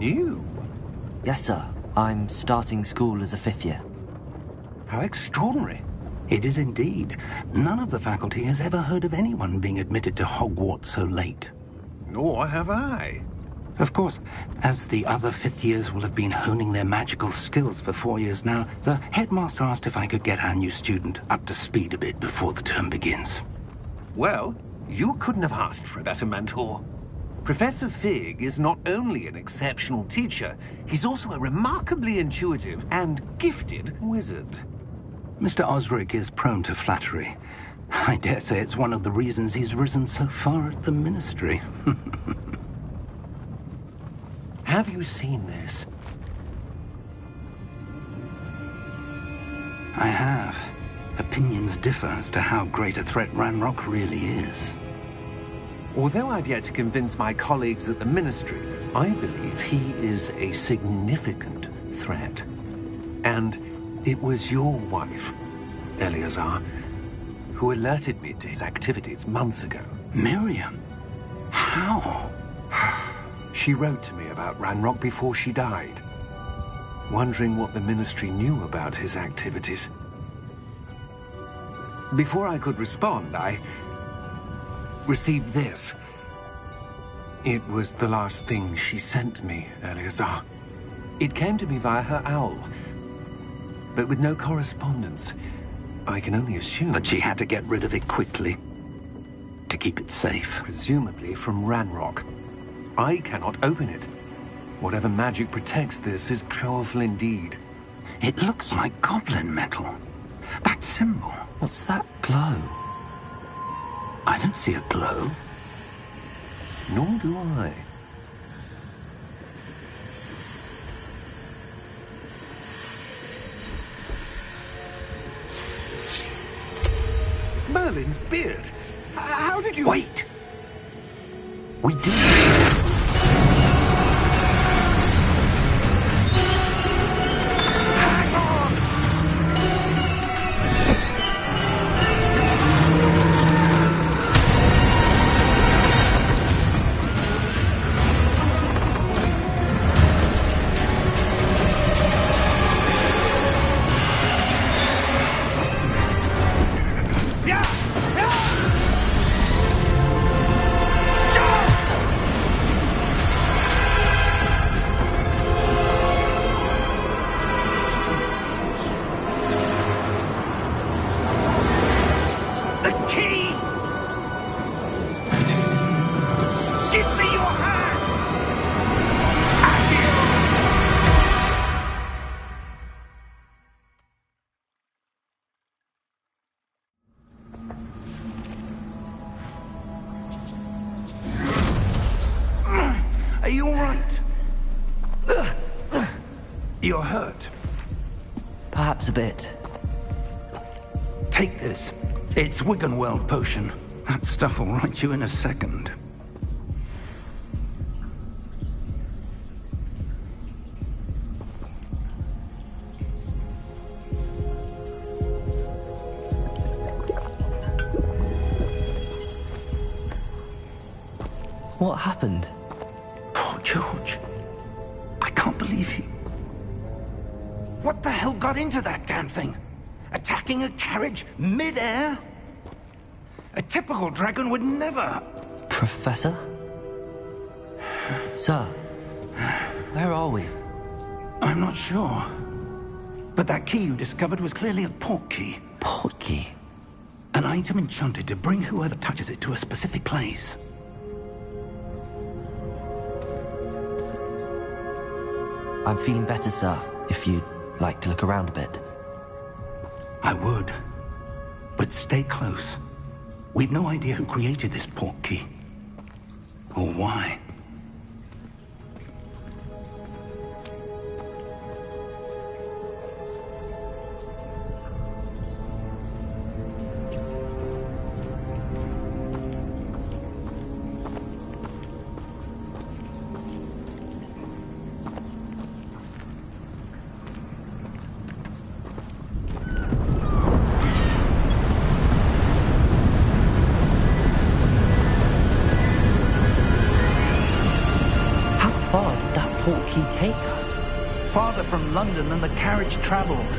new? Yes, sir. I'm starting school as a 5th year. How extraordinary. It is indeed. None of the faculty has ever heard of anyone being admitted to Hogwarts so late. Nor have I. Of course, as the other 5th years will have been honing their magical skills for 4 years now, the headmaster asked if I could get our new student up to speed a bit before the term begins. Well, you couldn't have asked for a better mentor. Professor Fig is not only an exceptional teacher, he's also a remarkably intuitive and gifted wizard. Mr. Osric is prone to flattery. I dare say it's one of the reasons he's risen so far at the Ministry. Have you seen this? I have. Opinions differ as to how great a threat Ranrock really is. Although I've yet to convince my colleagues at the Ministry, I believe he is a significant threat. And it was your wife, Eleazar, who alerted me to his activities months ago. Miriam? How? She wrote to me about Ranrock before she died, wondering what the Ministry knew about his activities. Before I could respond, I received this. It was the last thing she sent me, Eleazar. It came to me via her owl, but with no correspondence. I can only assume that she had to get rid of it quickly, to keep it safe. Presumably from Ranrock. I cannot open it. Whatever magic protects this is powerful indeed. It looks like goblin metal. That symbol. What's that glow? I don't see a glow. Nor do I. Merlin's beard. How did you... Wait! We did. Are you all right? You're hurt. Perhaps a bit. Take this. It's Wiggenweld potion. That stuff will right you in a second. What happened? Poor George. I can't believe he... What the hell got into that damn thing? Attacking a carriage mid-air? A typical dragon would never... Professor? Sir, where are we? I'm not sure. But that key you discovered was clearly a port key. Port key? An item enchanted to bring whoever touches it to a specific place. I'm feeling better, sir, if you'd like to look around a bit. I would. But stay close. We've no idea who created this port key. Or why. portkey take us? Farther from London than the carriage travelled.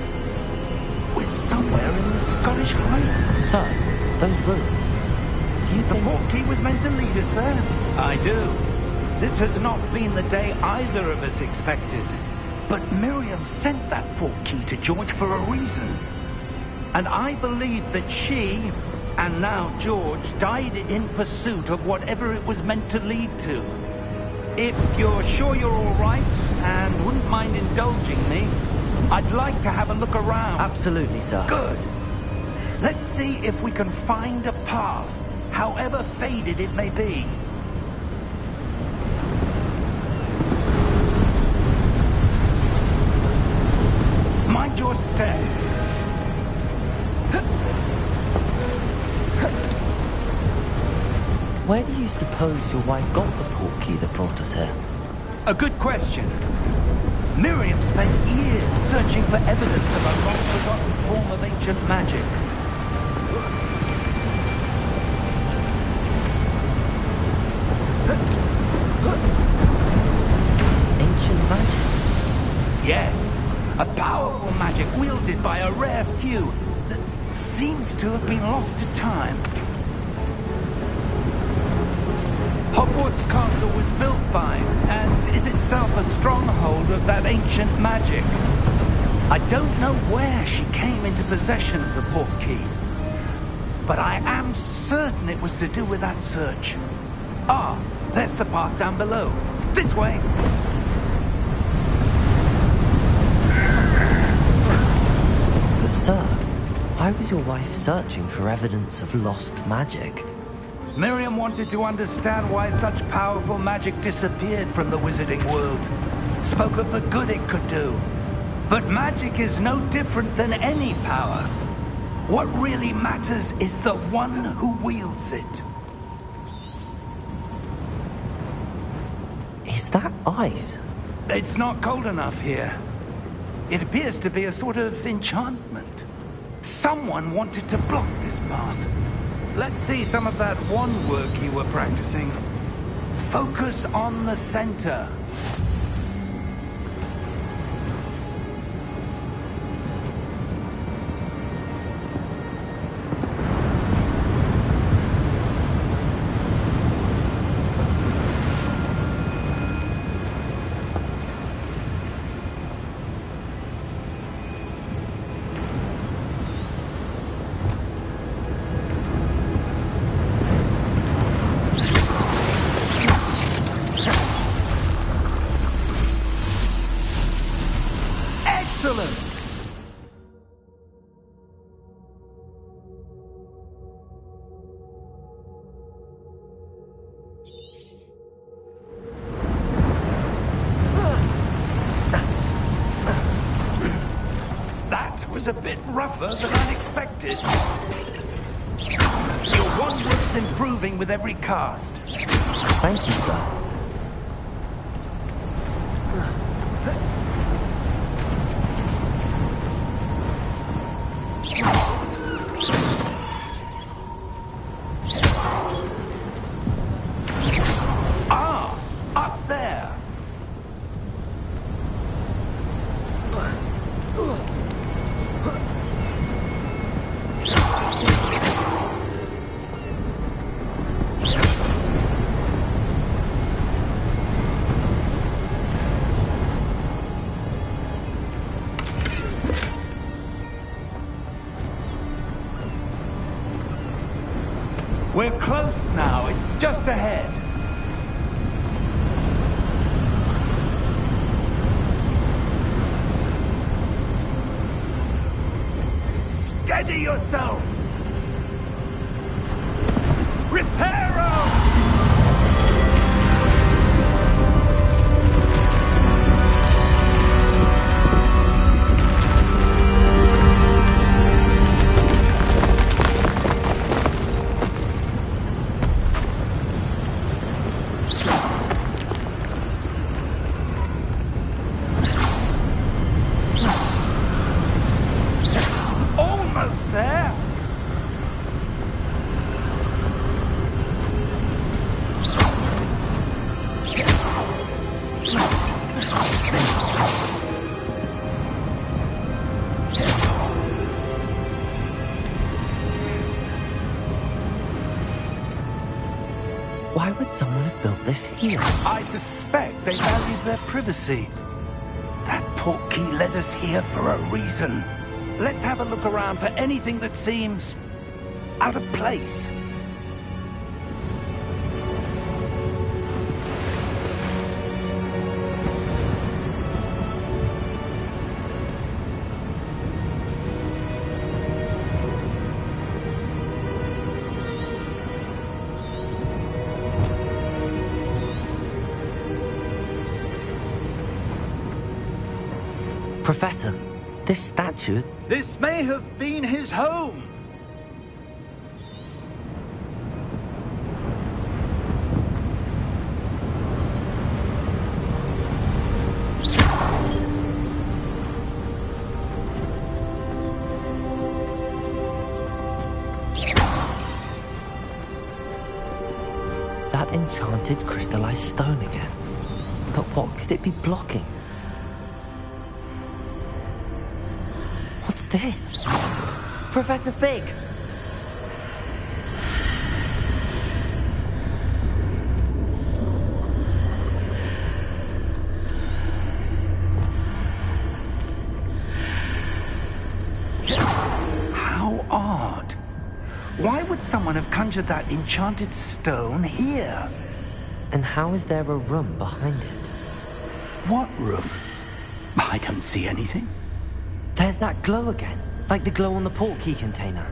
We're somewhere in the Scottish Highlands. Sir, those ruins. Do you The think... portkey was meant to lead us there? I do. This has not been the day either of us expected. But Miriam sent that portkey to George for a reason. And I believe that she, and now George, died in pursuit of whatever it was meant to lead to. If you're sure you're all right, and wouldn't mind indulging me, I'd like to have a look around. Absolutely, sir. Good. Let's see if we can find a path, however faded it may be. Mind your step. Where do you suppose your wife got the portkey that brought us here? A good question. Miriam spent years searching for evidence of a long-forgotten form of ancient magic. Ancient magic? Yes, a powerful magic wielded by a rare few that seems to have been lost to time. Hogwarts Castle was built by, and is itself a stronghold of that ancient magic. I don't know where she came into possession of the portkey, but I am certain it was to do with that search. Ah, there's the path down below. This way. But sir, why was your wife searching for evidence of lost magic? Miriam wanted to understand why such powerful magic disappeared from the wizarding world. Spoke of the good it could do. But magic is no different than any power. What really matters is the one who wields it. Is that ice? It's not cold enough here. It appears to be a sort of enchantment. Someone wanted to block this path. Let's see some of that wand work you were practicing. Focus on the center. Excellent! That was a bit rougher than I'd expected. Your wand work's improving with every cast. Thank you, sir. Ah! Up there! We're close now. It's just ahead. Steady yourself! Reparo! Almost there! Why would someone have built this here? I suspect they valued their privacy. That portkey led us here for a reason. Let's have a look around for anything that seems out of place. Professor, this statue... This may have been his home. That enchanted crystallized stone again. But what could it be blocking? What's this? Professor Fig! How odd. Why would someone have conjured that enchanted stone here? And how is there a room behind it? What room? I don't see anything. There's that glow again, like the glow on the portkey container.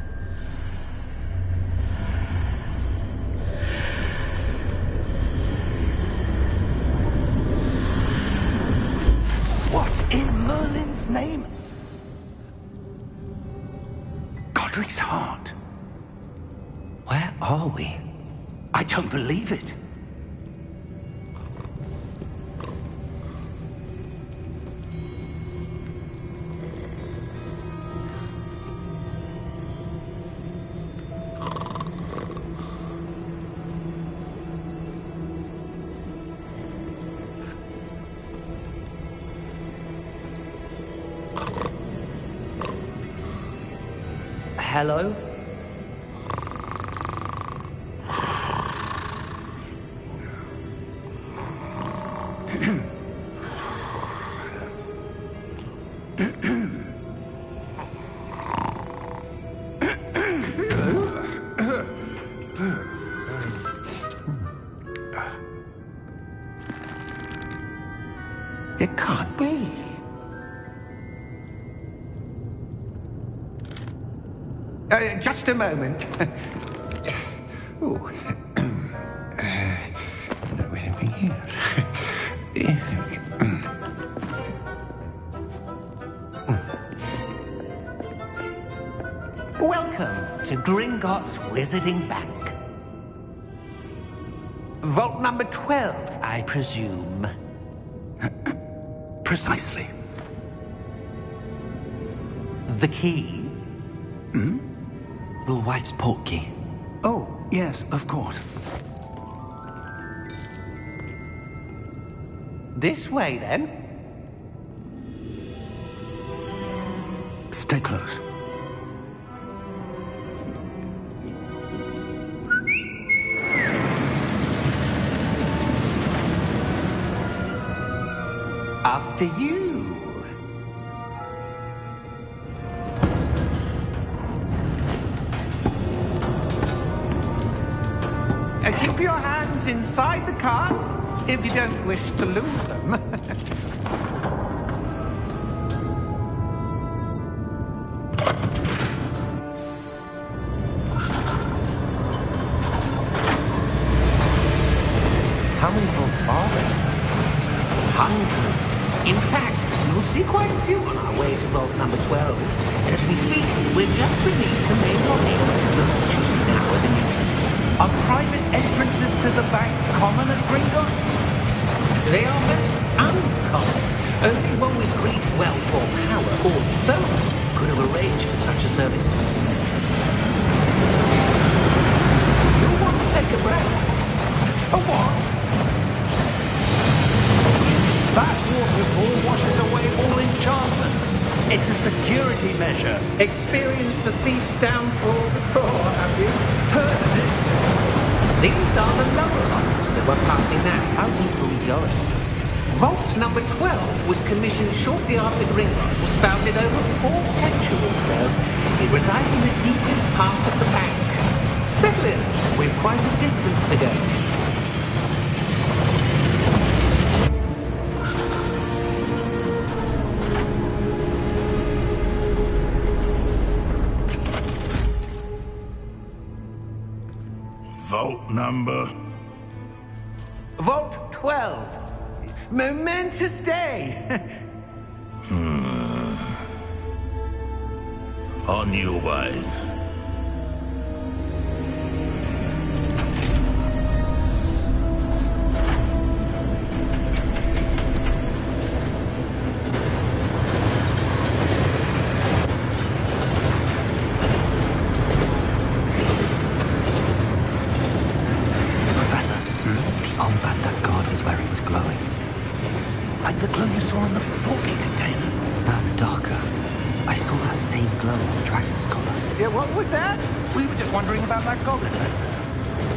What in Merlin's name? Godric's heart. Where are we? I don't believe it. Hello? It can't be. Just a moment. Oh. Anything here? Welcome to Gringotts Wizarding Bank. Vault number 12, I presume. Precisely. The key? The wife's portkey. Oh, yes, of course. This way, then. Stay close. After you. Keep your hands inside the cart if you don't wish to lose them. How many vaults are there? Hundreds. In fact, you'll see quite a few on our way to vault number 12. As we speak, we're just beneath the main lobby. The vault you see now are the newest. Are private entrances to the bank common at Gringotts? They are most uncommon. Only one with great wealth or power, or both, could have arranged for such a service. You'll want to take a breath. A what? That water before washes away all enchantments. It's a security measure. Experienced the thief's downfall before, have you? Heard of it? These are the lower vaults that we're passing now. How deep are we going? Vault number 12 was commissioned shortly after Gringotts was founded over 4 centuries ago. It resides in the deepest part of the bank. Settle in. We've quite a distance to go. Vault number? Vault 12. Momentous day. On your way. Professor, the armband that guard was wearing was glowing. Like the glow you saw on the porky container. No, darker. I saw that same glow on the dragon's collar. Yeah, what was that? We were just wondering about that goblin back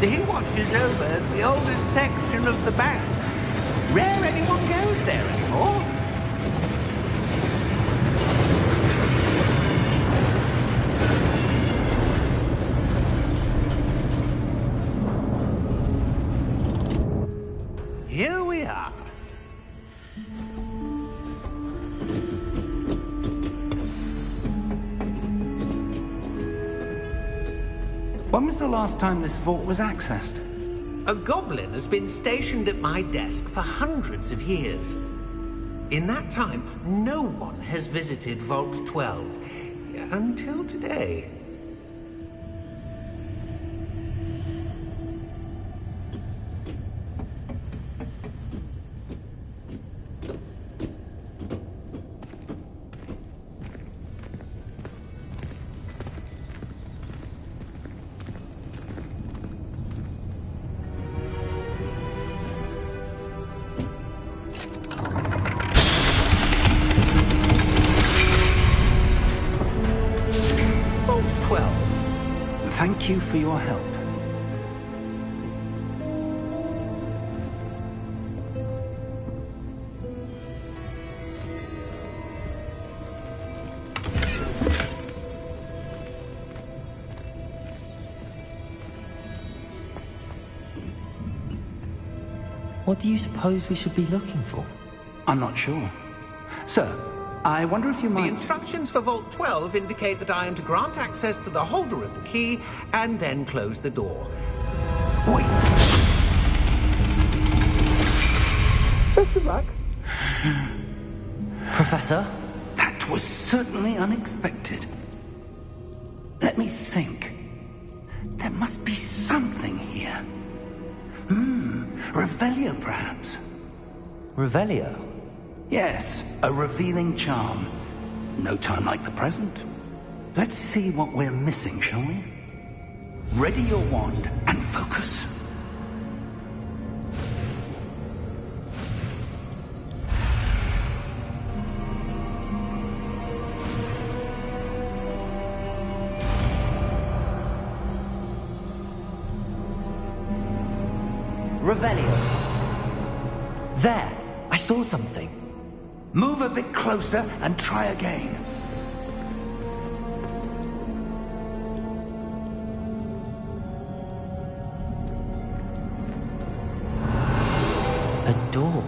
there. He watches over the oldest section of the bank. Rare anyone goes there anymore. Here we are. When was the last time this vault was accessed? A goblin has been stationed at my desk for hundreds of years. In that time, no one has visited Vault 12 until today. Vault 12. Thank you for your help. What do you suppose we should be looking for? I'm not sure. Sir, I wonder if you The might... instructions for Vault 12 indicate that I am to grant access to the holder of the key and then close the door. Wait! Best of luck. Professor? That was certainly unexpected. Let me think. There must be something here. Revelio, perhaps. Revelio? Yes, a revealing charm. No time like the present. Let's see what we're missing, shall we? Ready your wand and focus. Revelio. There! I saw something. Move a bit closer and try again. A door.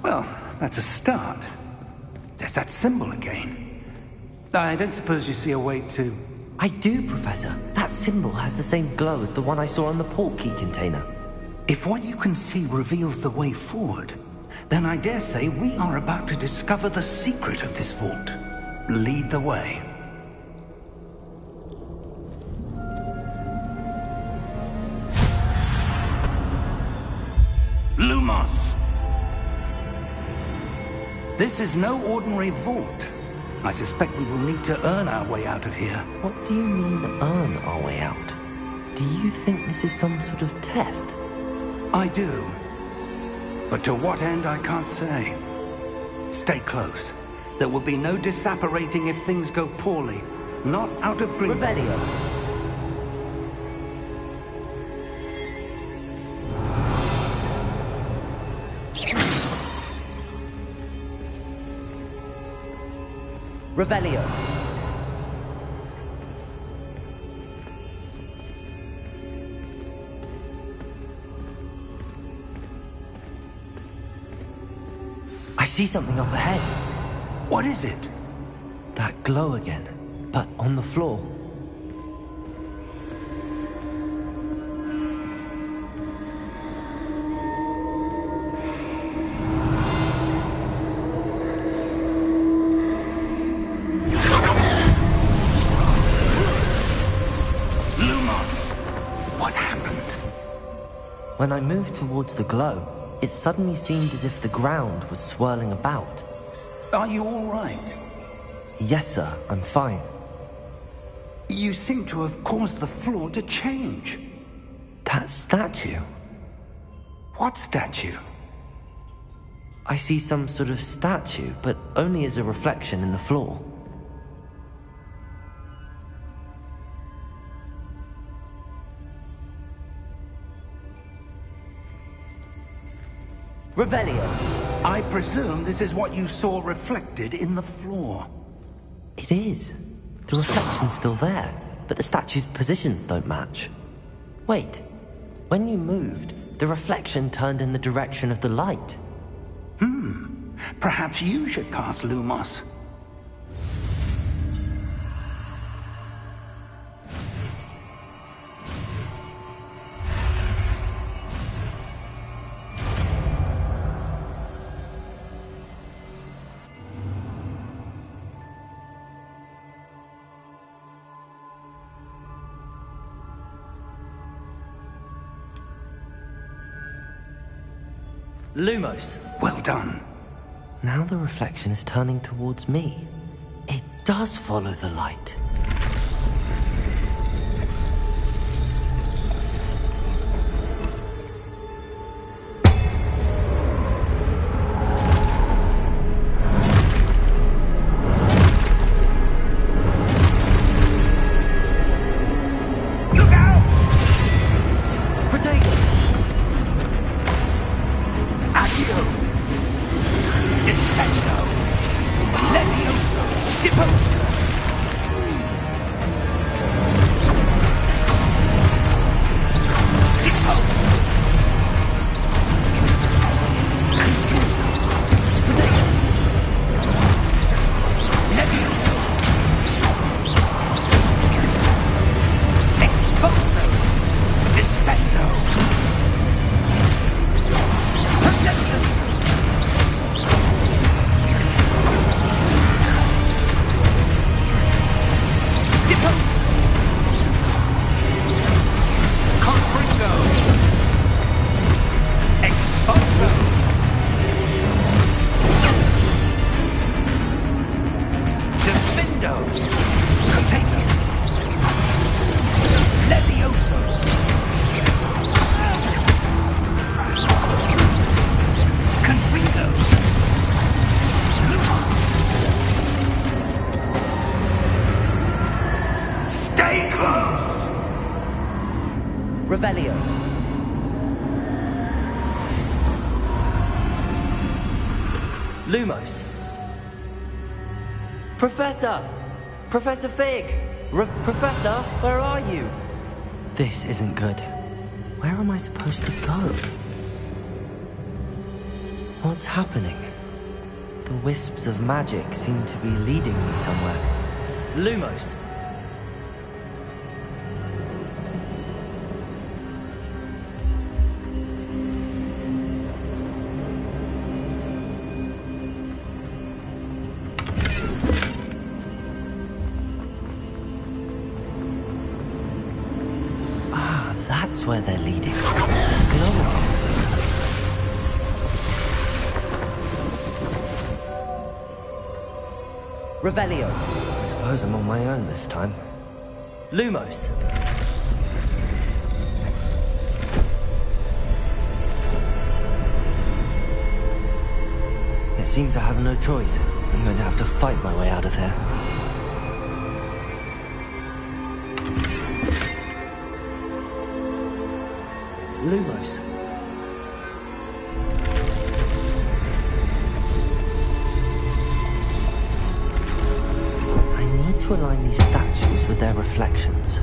Well, that's a start. There's that symbol again. I don't suppose you see a way to... I do, Professor. That symbol has the same glow as the one I saw on the port key container. If what you can see reveals the way forward, then I dare say we are about to discover the secret of this vault. Lead the way. Lumos! This is no ordinary vault. I suspect we will need to earn our way out of here. What do you mean, earn our way out? Do you think this is some sort of test? I do. But to what end, I can't say. Stay close. There will be no disapparating if things go poorly. Not out of grief. Revelio. Revelio. I see something up ahead. What is it? That glow again, but on the floor. What happened? When I moved towards the glow, it suddenly seemed as if the ground was swirling about. Are you all right? Yes, sir, I'm fine. You seem to have caused the floor to change. That statue? What statue? I see some sort of statue, but only as a reflection in the floor. Revelio. I presume this is what you saw reflected in the floor. It is. The reflection's still there, but the statue's positions don't match. Wait. When you moved, the reflection turned in the direction of the light. Perhaps you should cast Lumos. Lumos. Well done. Now the reflection is turning towards me. It does follow the light. Look out! Protego! Accio! Descendo! Levioso! Deposo! Deposo! Protego! Levioso! Exposo! Descendo! Levioso! Deposo! Confringo! Exposo! Defendo! Potato! Levioso! Confringo! Stay close! Revelio. Lumos. Professor! Professor Fig! Professor, where are you? This isn't good. Where am I supposed to go? What's happening? The wisps of magic seem to be leading me somewhere. Lumos. Ah, that's where they're leading. Glow. Revelio. I suppose I'm on my own this time. Lumos. It Seems I have no choice. I'm going to have to fight my way out of here. Lumos. I need to align these statues with their reflections.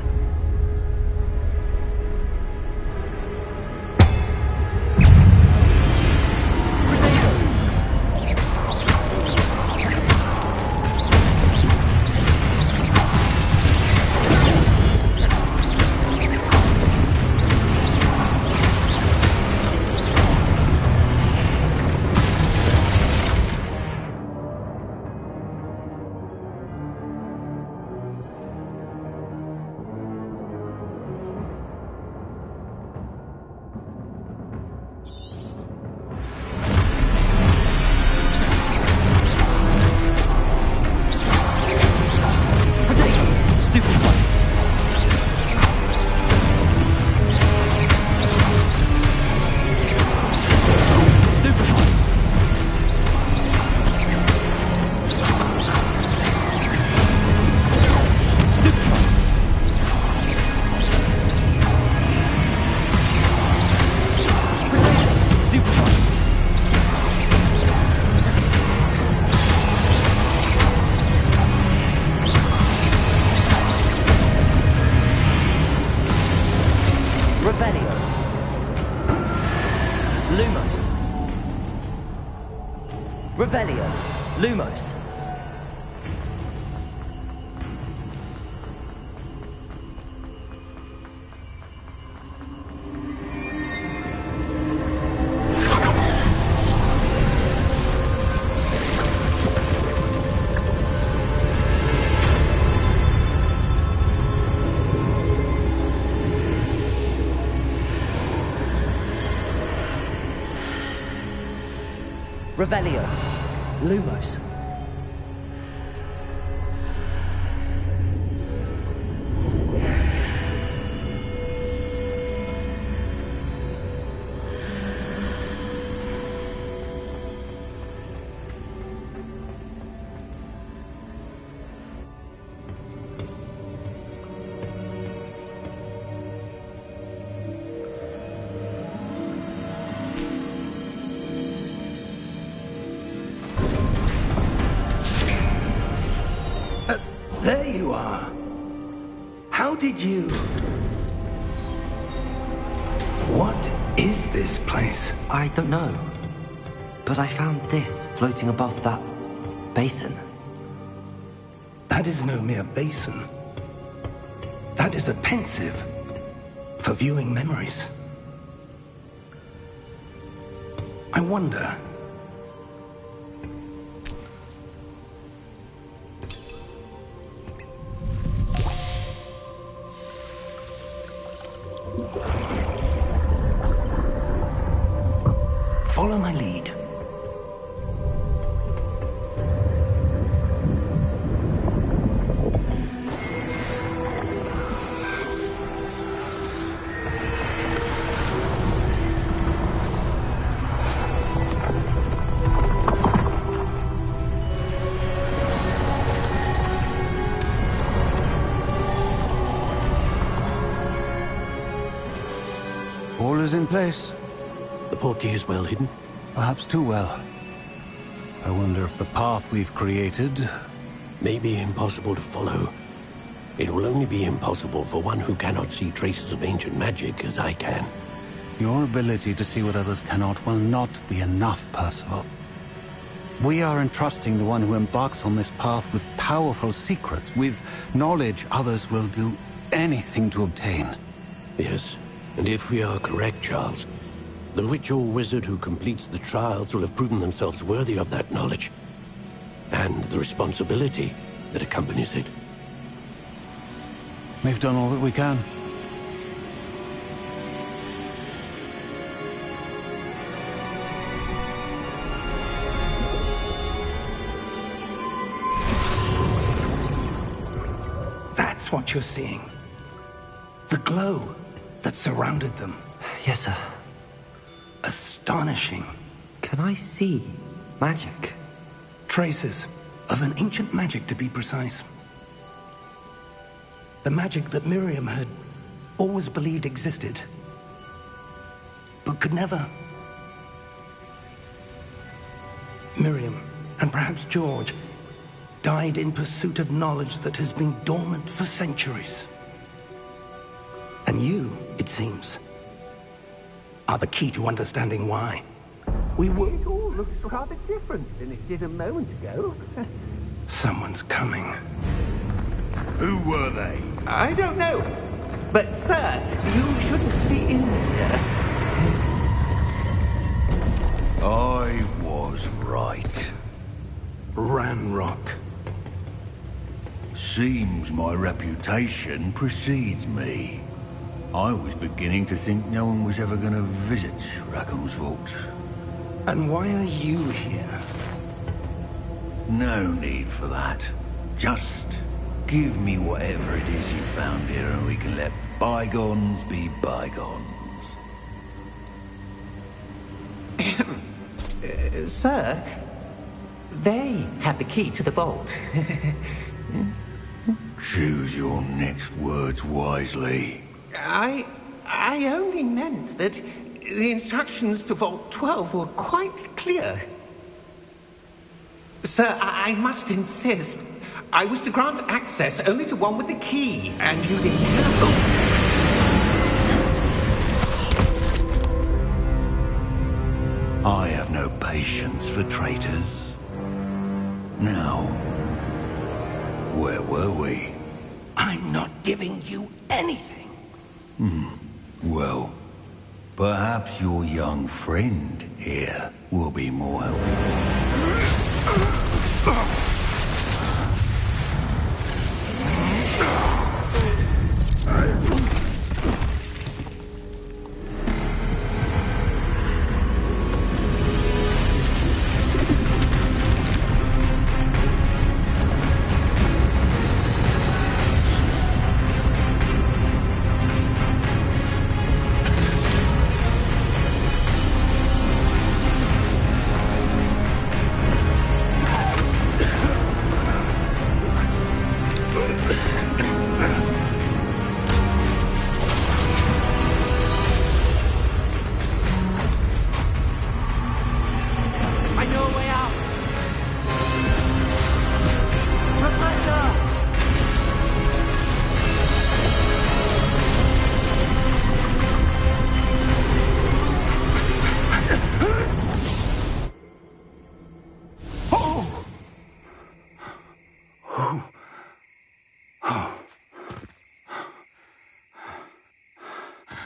Revelio. Lumos. Revelio. Lumos. There you are. How did you... What is this place? I don't know. But I found this floating above that basin. That is no mere basin. That is a pensive for viewing memories. I wonder... Follow my lead. All is in place. The portkey is well hidden. Perhaps too well. I wonder if the path we've created... May be impossible to follow. It will only be impossible for one who cannot see traces of ancient magic as I can. Your ability to see what others cannot will not be enough, Percival. We are entrusting the one who embarks on this path with powerful secrets, with knowledge others will do anything to obtain. Yes, and if we are correct, Charles, the witch or wizard who completes the trials will have proven themselves worthy of that knowledge, and the responsibility that accompanies it. We've done all that we can. That's what you're seeing. The glow that surrounded them. Yes, sir. Astonishing. Can I see magic? Traces of an ancient magic, to be precise. The magic that Miriam had always believed existed, but could never. Miriam, and perhaps George, died in pursuit of knowledge that has been dormant for centuries. And you, it seems, are the key to understanding why. We were... It all looks rather different than it did a moment ago. Someone's coming. Who were they? I don't know. But, sir, you shouldn't be in here. I was right. Ranrock. Seems my reputation precedes me. I was beginning to think no one was ever going to visit Rackham's vault. And why are you here? No need for that. Just give me whatever it is you found here and we can let bygones be bygones. Sir, they have the key to the vault. Choose your next words wisely. I only meant that the instructions to Vault 12 were quite clear. Sir, I must insist. I was to grant access only to one with the key, and you didn't have it. I have no patience for traitors. Now, where were we? I'm not giving you anything. Well, perhaps your young friend here will be more helpful.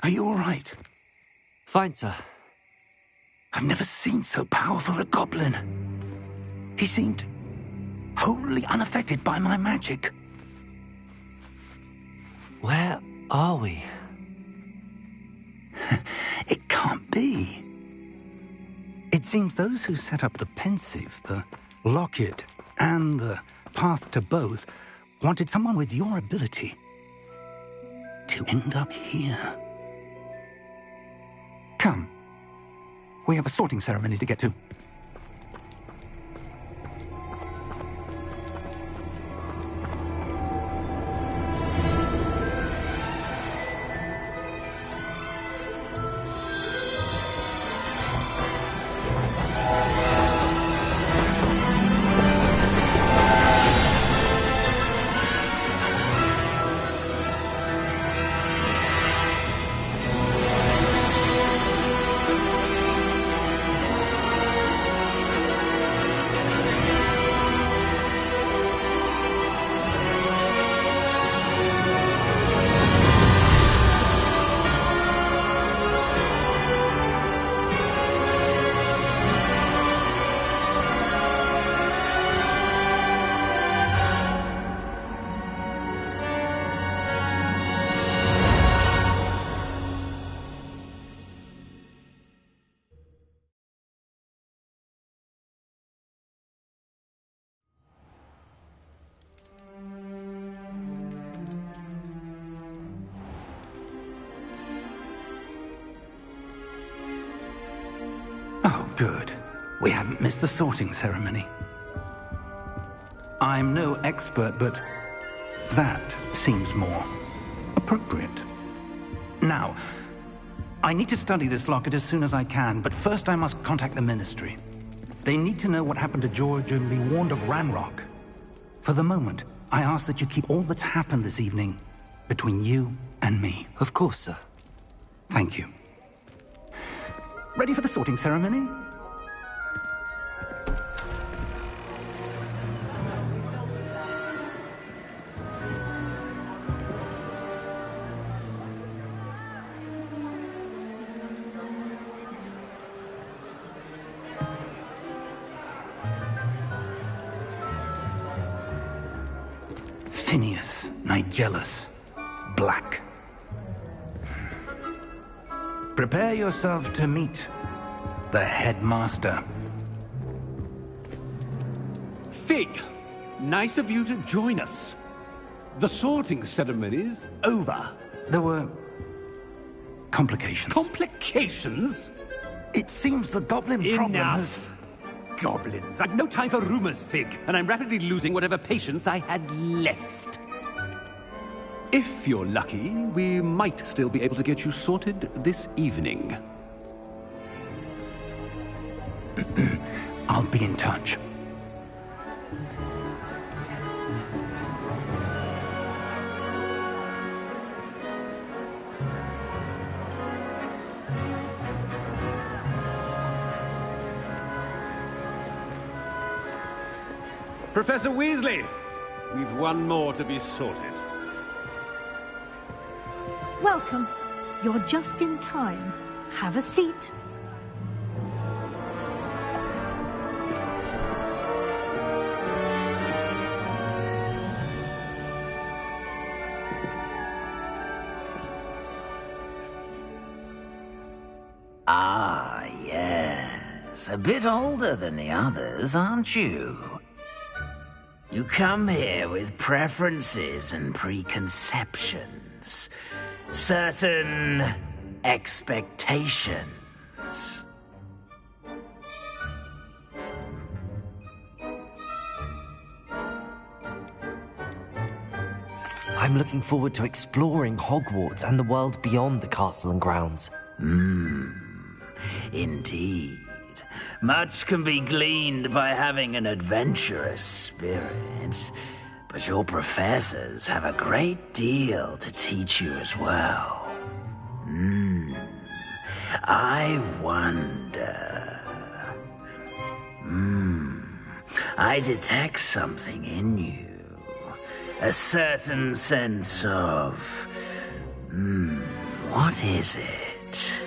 Are you all right? Fine, sir. I've never seen so powerful a goblin. He seemed wholly unaffected by my magic. Where are we? It can't be. It seems those who set up the pensive, the locket, and the path to both wanted someone with your ability to end up here. Come. We have a sorting ceremony to get to. Oh, good. We haven't missed the sorting ceremony. I'm no expert, but that seems more appropriate. Now, I need to study this locket as soon as I can, but first I must contact the Ministry. They need to know what happened to George and be warned of Ranrock. For the moment, I ask that you keep all that's happened this evening between you and me. Of course, sir. Thank you. Ready for the sorting ceremony? Phineas, Nigellus, Black. Prepare yourself to meet the headmaster. Fig, nice of you to join us. The sorting ceremony's over. There were complications. Complications? It seems the goblin problem has... Enough! Goblins. I've no time for rumors, Fig, and I'm rapidly losing whatever patience I had left. If you're lucky, we might still be able to get you sorted this evening. I'll be in touch. Professor Weasley, we've one more to be sorted. Welcome. You're just in time. Have a seat. Ah, yes. A bit older than the others, aren't you? You come here with preferences and preconceptions. Certain expectations. I'm looking forward to exploring Hogwarts and the world beyond the castle and grounds. Indeed. Much can be gleaned by having an adventurous spirit, but your professors have a great deal to teach you as well. I wonder... I detect something in you. A certain sense of... what is it?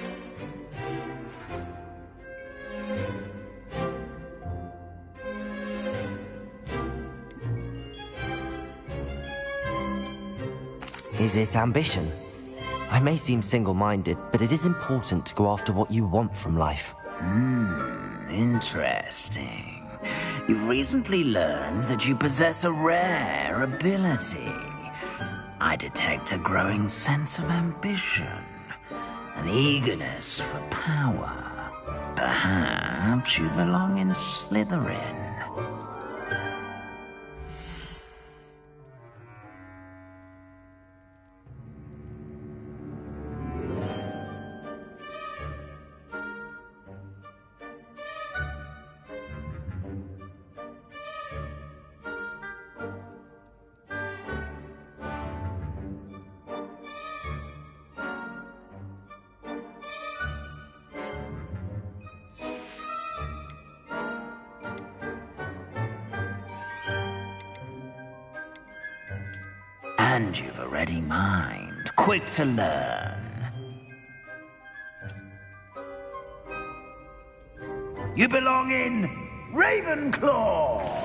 Is it ambition? I may seem single-minded, but it is important to go after what you want from life. Interesting. You've recently learned that you possess a rare ability. I detect a growing sense of ambition, an eagerness for power. Perhaps you belong in Slytherin. And you've a ready mind, quick to learn. You belong in Ravenclaw!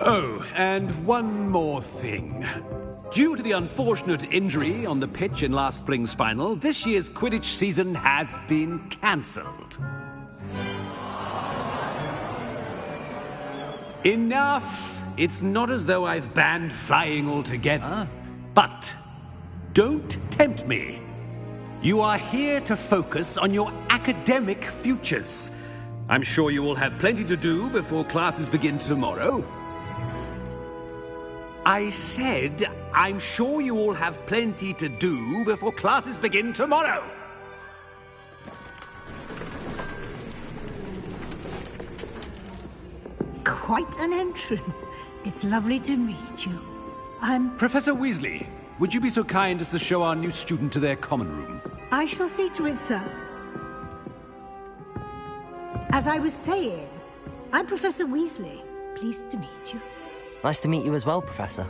Oh, and one more thing. Due to the unfortunate injury on the pitch in last spring's final, this year's Quidditch season has been cancelled. Enough! It's not as though I've banned flying altogether. But don't tempt me. You are here to focus on your academic futures. I'm sure you will have plenty to do before classes begin tomorrow. I said, I'm sure you all have plenty to do before classes begin tomorrow. Quite an entrance. It's lovely to meet you. I'm... Professor Weasley, would you be so kind as to show our new student to their common room? I shall see to it, sir. As I was saying, I'm Professor Weasley. Pleased to meet you. Nice to meet you as well, Professor.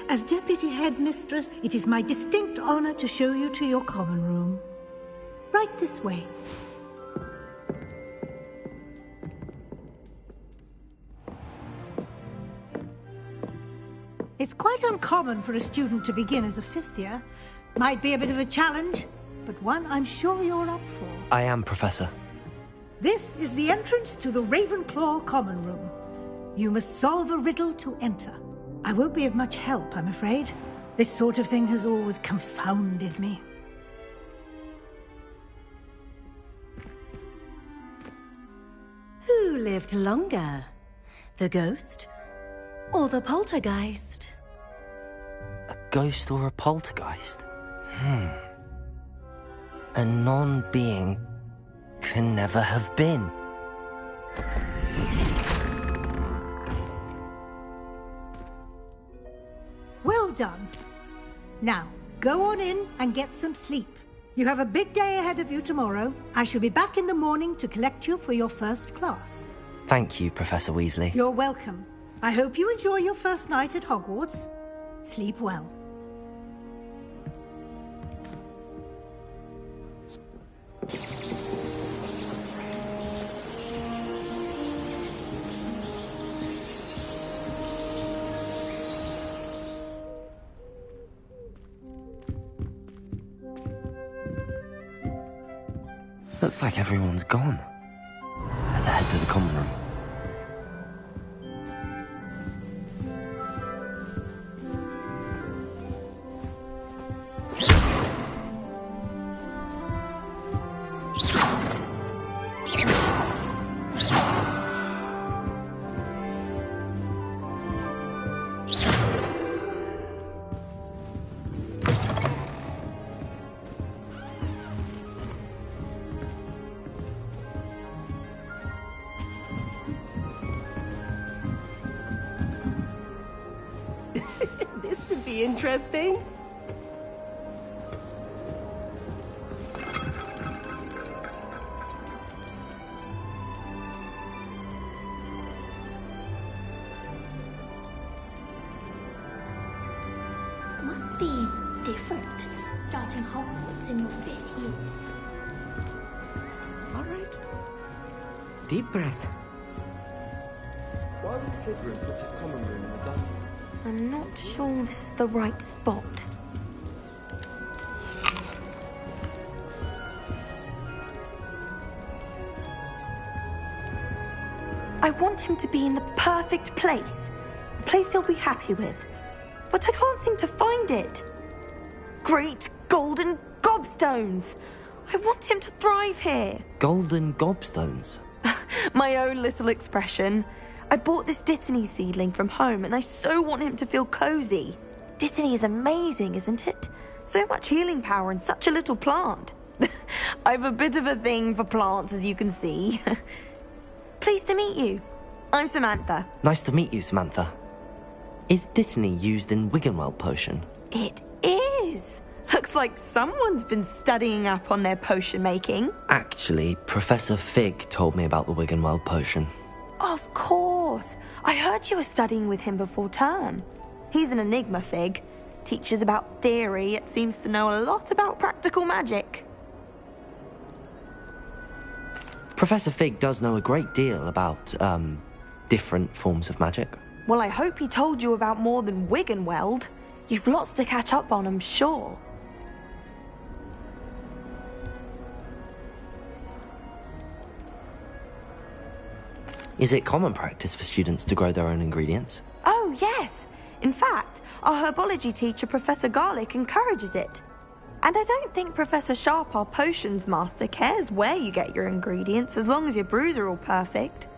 As Deputy Headmistress, it is my distinct honor to show you to your common room. Right this way. It's quite uncommon for a student to begin as a fifth year. Might be a bit of a challenge, but one I'm sure you're up for. I am, Professor. This is the entrance to the Ravenclaw Common Room. You must solve a riddle to enter. I won't be of much help, I'm afraid. This sort of thing has always confounded me. Who lived longer? The ghost or the poltergeist? A ghost or a poltergeist? A non-being can never have been. Well done. Now, go on in and get some sleep. You have a big day ahead of you tomorrow. I shall be back in the morning to collect you for your first class. Thank you, Professor Weasley. You're welcome. I hope you enjoy your first night at Hogwarts. Sleep well. Looks like everyone's gone. Let's head to the common room. This should be interesting. Must be different, starting Hogwarts in your 5th year. All right. Deep breath. Why would Slytherin put his common room in the dungeon? I'm not sure this is the right spot. I want him to be in the perfect place. A place he'll be happy with. But I can't seem to find it. Great golden gobstones! I want him to thrive here. Golden gobstones? My own little expression. I bought this Dittany seedling from home and I so want him to feel cozy. Dittany is amazing, isn't it? So much healing power in such a little plant. I've a bit of a thing for plants, as you can see. Pleased to meet you. I'm Samantha. Nice to meet you, Samantha. Is Dittany used in Wiggenweld potion? It is. Looks like someone's been studying up on their potion making. Actually, Professor Fig told me about the Wiggenweld potion. Of course. I heard you were studying with him before term. He's an enigma, Fig. Teaches about theory, yet seems to know a lot about practical magic. Professor Fig does know a great deal about, different forms of magic. Well, I hope he told you about more than Wiggenweld. You've lots to catch up on, I'm sure. Is it common practice for students to grow their own ingredients? Oh, yes. In fact, our herbology teacher, Professor Garlic, encourages it. And I don't think Professor Sharp, our potions master, cares where you get your ingredients as long as your brews are all perfect.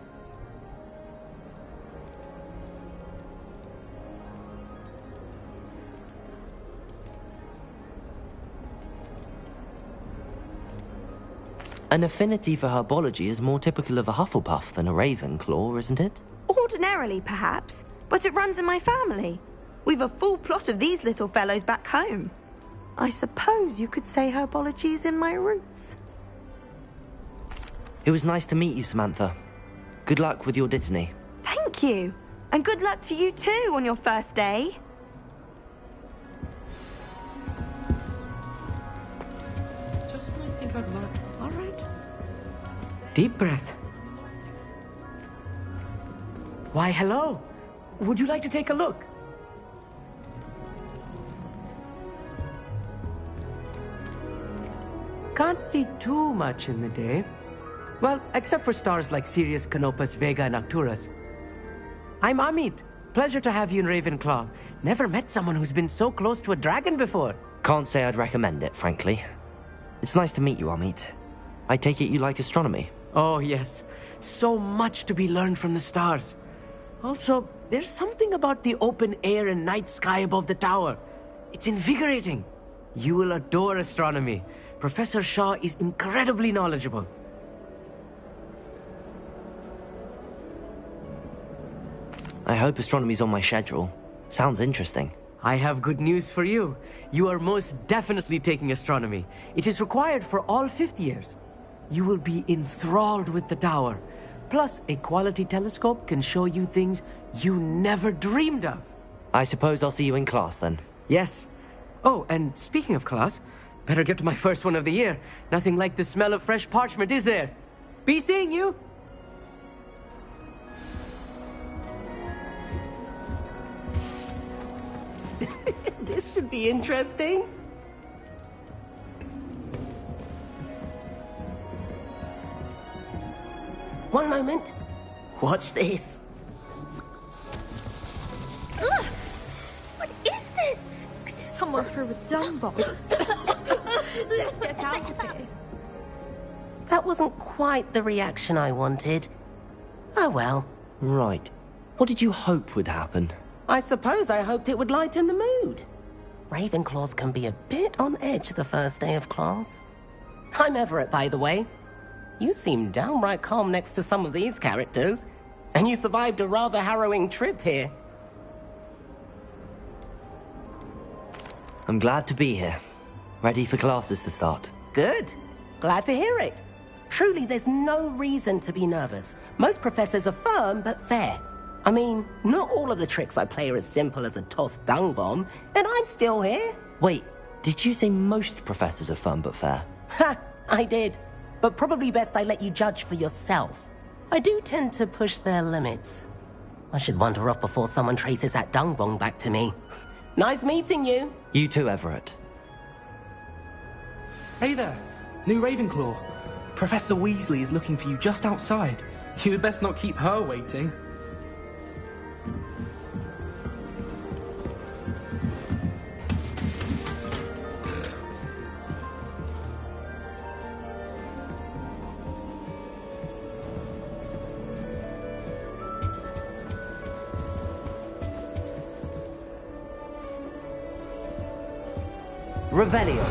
An affinity for herbology is more typical of a Hufflepuff than a Ravenclaw, isn't it? Ordinarily, perhaps, but it runs in my family. We've a full plot of these little fellows back home. I suppose you could say herbology is in my roots. It was nice to meet you, Samantha. Good luck with your Dittany. Thank you. And good luck to you too on your first day. Just might think out loud. All right. Deep breath. Why, hello. Would you like to take a look? Can't see too much in the day. Well, except for stars like Sirius, Canopus, Vega, and Arcturus. I'm Amit. Pleasure to have you in Ravenclaw. Never met someone who's been so close to a dragon before. Can't say I'd recommend it, frankly. It's nice to meet you, Amit. I take it you like astronomy? Oh, yes. So much to be learned from the stars. Also, there's something about the open air and night sky above the tower. It's invigorating. You will adore astronomy. Professor Shaw is incredibly knowledgeable. I hope astronomy's on my schedule. Sounds interesting. I have good news for you. You are most definitely taking astronomy. It is required for all fifth years. You will be enthralled with the tower. Plus, a quality telescope can show you things you never dreamed of. I suppose I'll see you in class then. Yes. Oh, and speaking of class, better get to my first one of the year. Nothing like the smell of fresh parchment, is there? Be seeing you! This should be interesting. One moment. Watch this. Ugh! What is this? Someone threw a dung bomb. Let's get out of here. That wasn't quite the reaction I wanted. Oh well. Right. What did you hope would happen? I suppose I hoped it would lighten the mood. Ravenclaws can be a bit on edge the first day of class. I'm Everett, by the way. You seem downright calm next to some of these characters, and you survived a rather harrowing trip here. I'm glad to be here. Ready for classes to start. Good. Glad to hear it. Truly, there's no reason to be nervous. Most professors are firm but fair. I mean, not all of the tricks I play are as simple as a tossed dung bomb, and I'm still here. Wait, did you say most professors are fun but fair? Ha! I did. But probably best I let you judge for yourself. I do tend to push their limits. I should wander off before someone traces that dung bomb back to me. Nice meeting you. You too, Everett. Hey there, new Ravenclaw. Professor Weasley is looking for you just outside. You had best not keep her waiting. Revelio.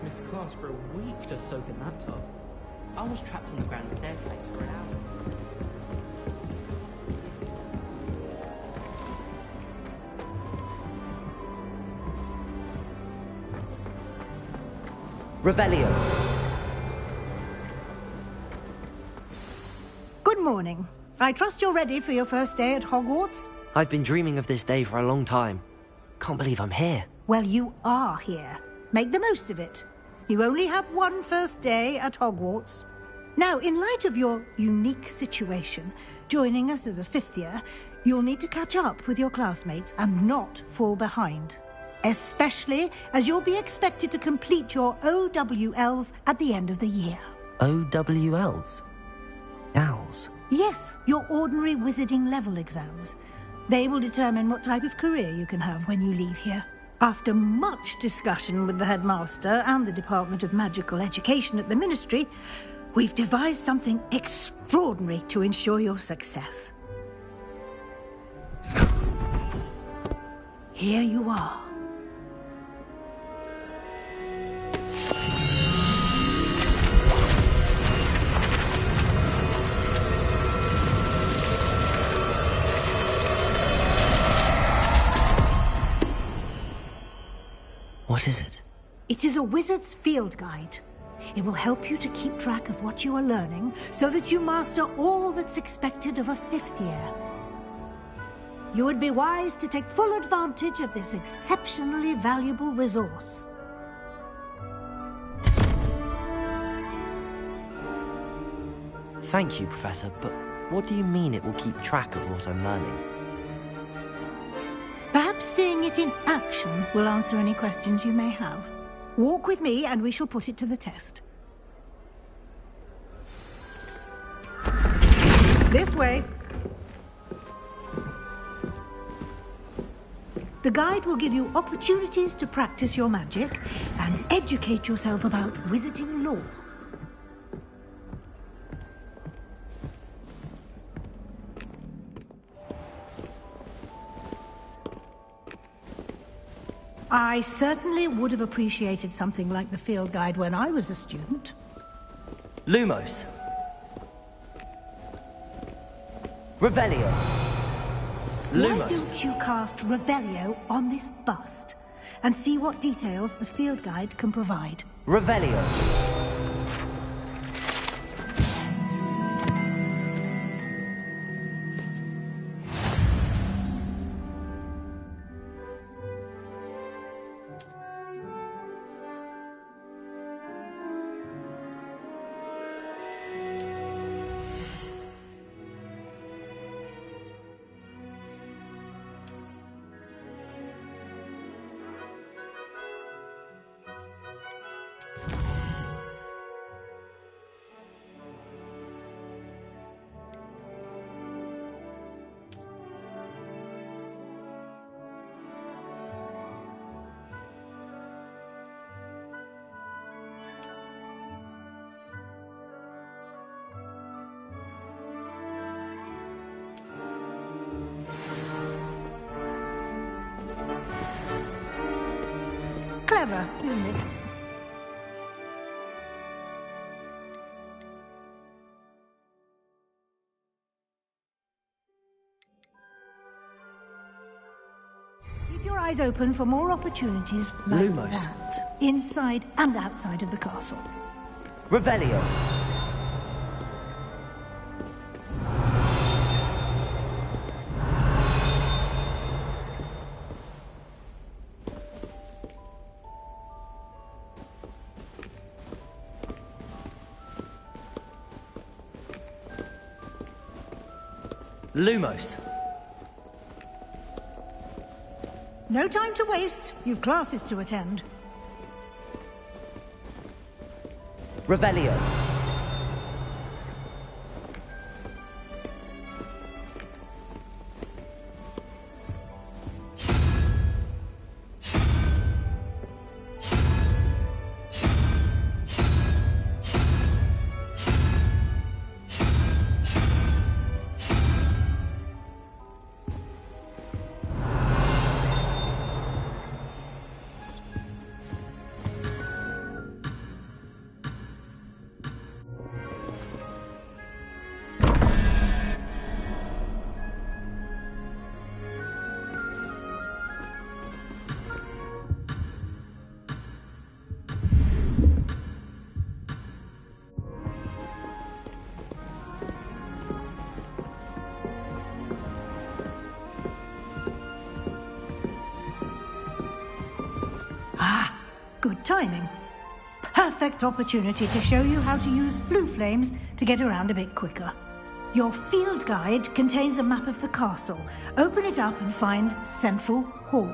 missed class for a week to soak in that tub. I was trapped on the grand staircase for an hour. Revelio. Good morning. I trust you're ready for your first day at Hogwarts? I've been dreaming of this day for a long time. Can't believe I'm here. Well, you are here. Make the most of it. You only have one first day at Hogwarts. Now, in light of your unique situation, joining us as a fifth year, you'll need to catch up with your classmates and not fall behind. Especially as you'll be expected to complete your OWLs at the end of the year. OWLs? Owls? Yes, your ordinary wizarding level exams. They will determine what type of career you can have when you leave here. After much discussion with the headmaster and the Department of Magical Education at the Ministry, we've devised something extraordinary to ensure your success. Here you are. What is it? It is a wizard's field guide. It will help you to keep track of what you are learning so that you master all that's expected of a fifth year. You would be wise to take full advantage of this exceptionally valuable resource. Thank you, Professor, but what do you mean it will keep track of what I'm learning? Perhaps seeing it in action will answer any questions you may have. Walk with me and we shall put it to the test. This way. The guide will give you opportunities to practice your magic and educate yourself about wizarding lore. I certainly would have appreciated something like the field guide when I was a student. Lumos. Revelio. Lumos. Why don't you cast Revelio on this bust and see what details the field guide can provide? Revelio. Clever, isn't it? Keep your eyes open for more opportunities like Lumos. that, inside and outside of the castle. Revelio. Lumos. No time to waste. You've classes to attend. Revelio. timing. Perfect opportunity to show you how to use flue flames to get around a bit quicker. Your field guide contains a map of the castle. Open it up and find Central Hall.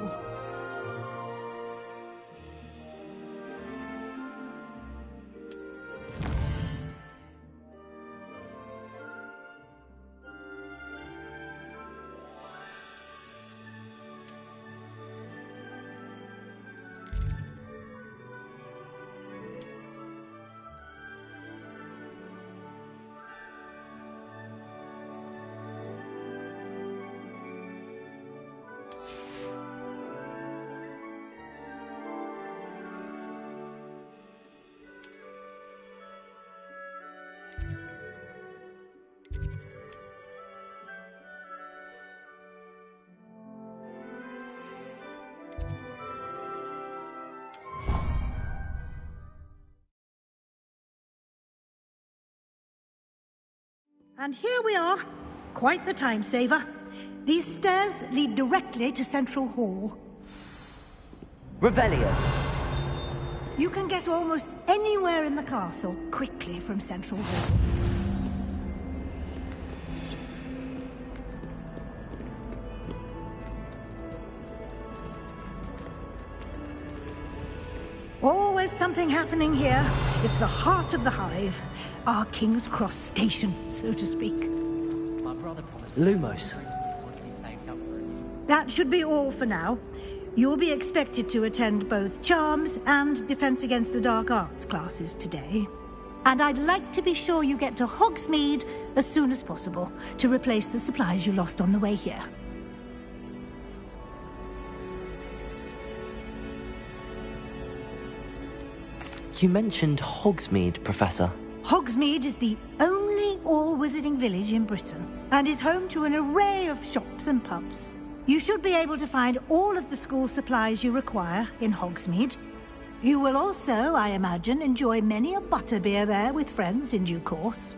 And here we are. Quite the time saver. These stairs lead directly to Central Hall. Revelio. You can get almost anywhere in the castle quickly from Central Hall. Always something happening here. It's the heart of the hive. Our King's Cross station, so to speak. My brother promised. Lumos. That should be all for now. You'll be expected to attend both Charms and Defense Against the Dark Arts classes today. And I'd like to be sure you get to Hogsmeade as soon as possible to replace the supplies you lost on the way here. You mentioned Hogsmeade, Professor. Hogsmeade is the only all-wizarding village in Britain and is home to an array of shops and pubs. You should be able to find all of the school supplies you require in Hogsmeade. You will also, I imagine, enjoy many a butterbeer there with friends in due course.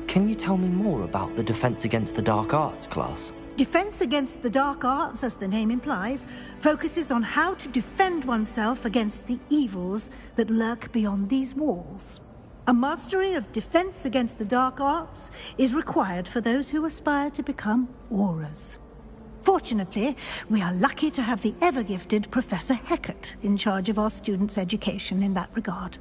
Can you tell me more about the Defense Against the Dark Arts class? Defense Against the Dark Arts, as the name implies, focuses on how to defend oneself against the evils that lurk beyond these walls. A mastery of Defense Against the Dark Arts is required for those who aspire to become Aurors. Fortunately, we are lucky to have the ever-gifted Professor Hecat in charge of our students' education in that regard.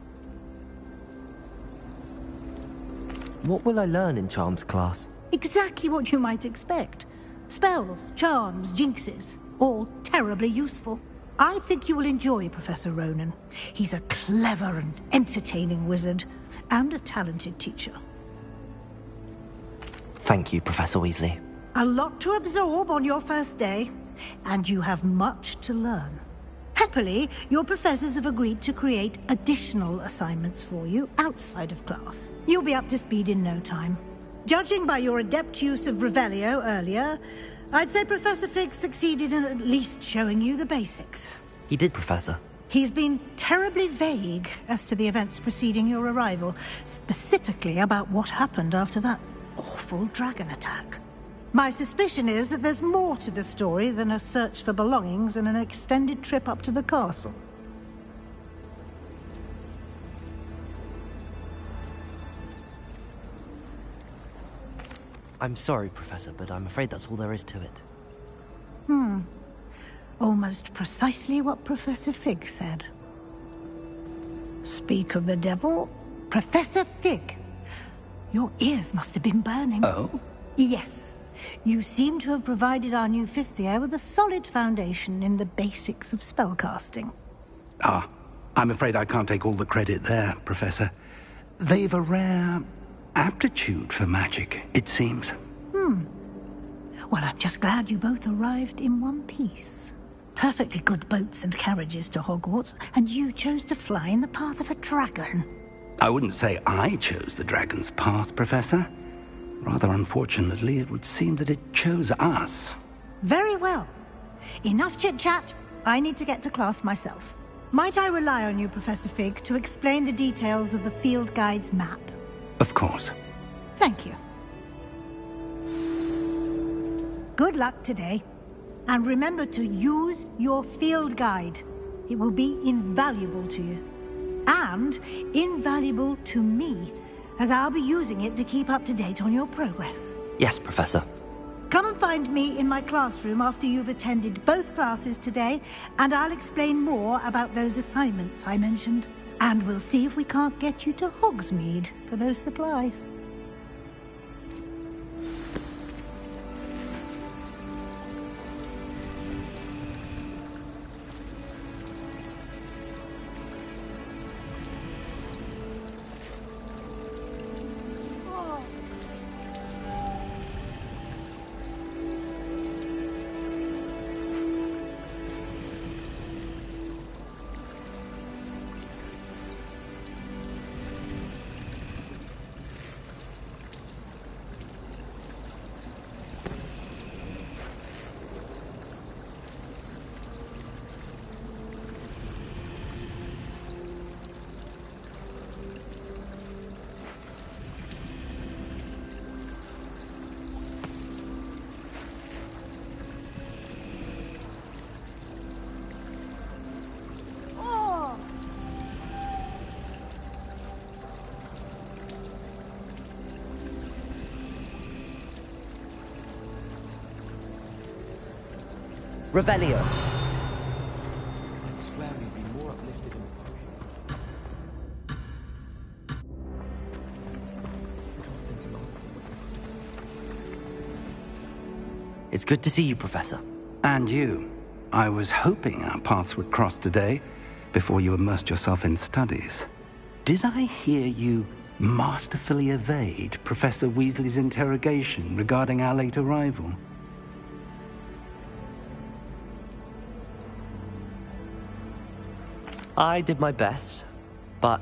What will I learn in Charms class? Exactly what you might expect. Spells, charms, jinxes, all terribly useful. I think you will enjoy Professor Ronan. He's a clever and entertaining wizard, and a talented teacher. Thank you, Professor Weasley. A lot to absorb on your first day, and you have much to learn. Happily, your professors have agreed to create additional assignments for you outside of class. You'll be up to speed in no time. Judging by your adept use of Revelio earlier, I'd say Professor Fig succeeded in at least showing you the basics. He did, Professor. He's been terribly vague as to the events preceding your arrival, specifically about what happened after that awful dragon attack. My suspicion is that there's more to the story than a search for belongings and an extended trip up to the castle. I'm sorry, Professor, but I'm afraid that's all there is to it. Almost precisely what Professor Fig said. Speak of the devil, Professor Fig. Your ears must have been burning. Oh? Yes. You seem to have provided our new fifth year with a solid foundation in the basics of spellcasting. Ah, I'm afraid I can't take all the credit there, Professor. They've a rare aptitude for magic, it seems. Well, I'm just glad you both arrived in one piece. Perfectly good boats and carriages to Hogwarts, and you chose to fly in the path of a dragon. I wouldn't say I chose the dragon's path, Professor. Rather unfortunately, it would seem that it chose us. Very well. Enough chit-chat. I need to get to class myself. Might I rely on you, Professor Fig, to explain the details of the field guide's map? Of course. Thank you. Good luck today. And remember to use your field guide. It will be invaluable to you. And invaluable to me, as I'll be using it to keep up to date on your progress. Yes, Professor. Come and find me in my classroom after you've attended both classes today, and I'll explain more about those assignments I mentioned. And we'll see if we can't get you to Hogsmeade for those supplies. Revelio. I swear we'd be more uplifted in the potion. It's good to see you, Professor. And you. I was hoping our paths would cross today, before you immersed yourself in studies. Did I hear you masterfully evade Professor Weasley's interrogation regarding our late arrival? I did my best, but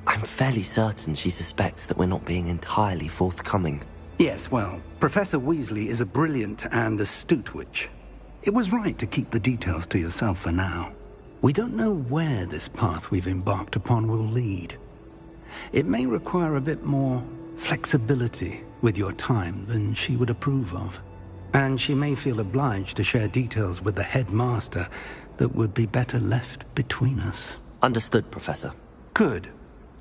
I'm fairly certain she suspects that we're not being entirely forthcoming. Yes, well, Professor Weasley is a brilliant and astute witch. It was right to keep the details to yourself for now. We don't know where this path we've embarked upon will lead. It may require a bit more flexibility with your time than she would approve of. And she may feel obliged to share details with the headmaster that would be better left between us. Understood, Professor. Good.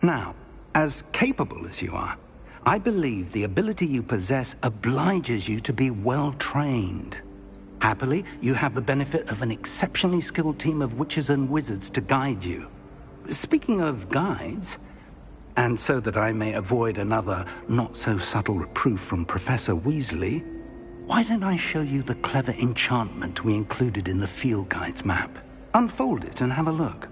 Now, as capable as you are, I believe the ability you possess obliges you to be well-trained. Happily, you have the benefit of an exceptionally skilled team of witches and wizards to guide you. Speaking of guides, and so that I may avoid another not-so-subtle reproof from Professor Weasley, why don't I show you the clever enchantment we included in the field guide's map? Unfold it and have a look.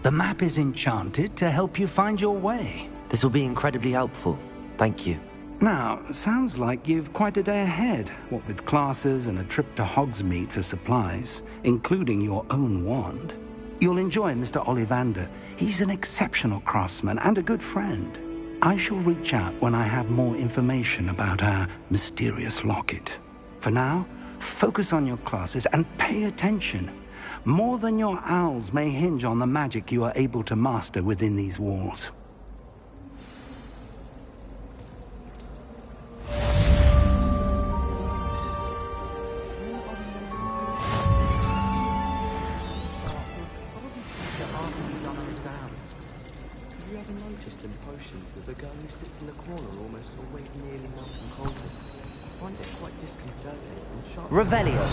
The map is enchanted to help you find your way. This will be incredibly helpful. Thank you. Now, sounds like you've quite a day ahead, what with classes and a trip to Hogsmeade for supplies, including your own wand. You'll enjoy Mr. Ollivander. He's an exceptional craftsman and a good friend. I shall reach out when I have more information about our mysterious locket. For now, focus on your classes and pay attention. More than your owls may hinge on the magic you are able to master within these walls. Have you ever noticed in potions that the girl who sits in the corner almost always nearly melts and cold? I find it quite disconcerting and sharp. Revelio.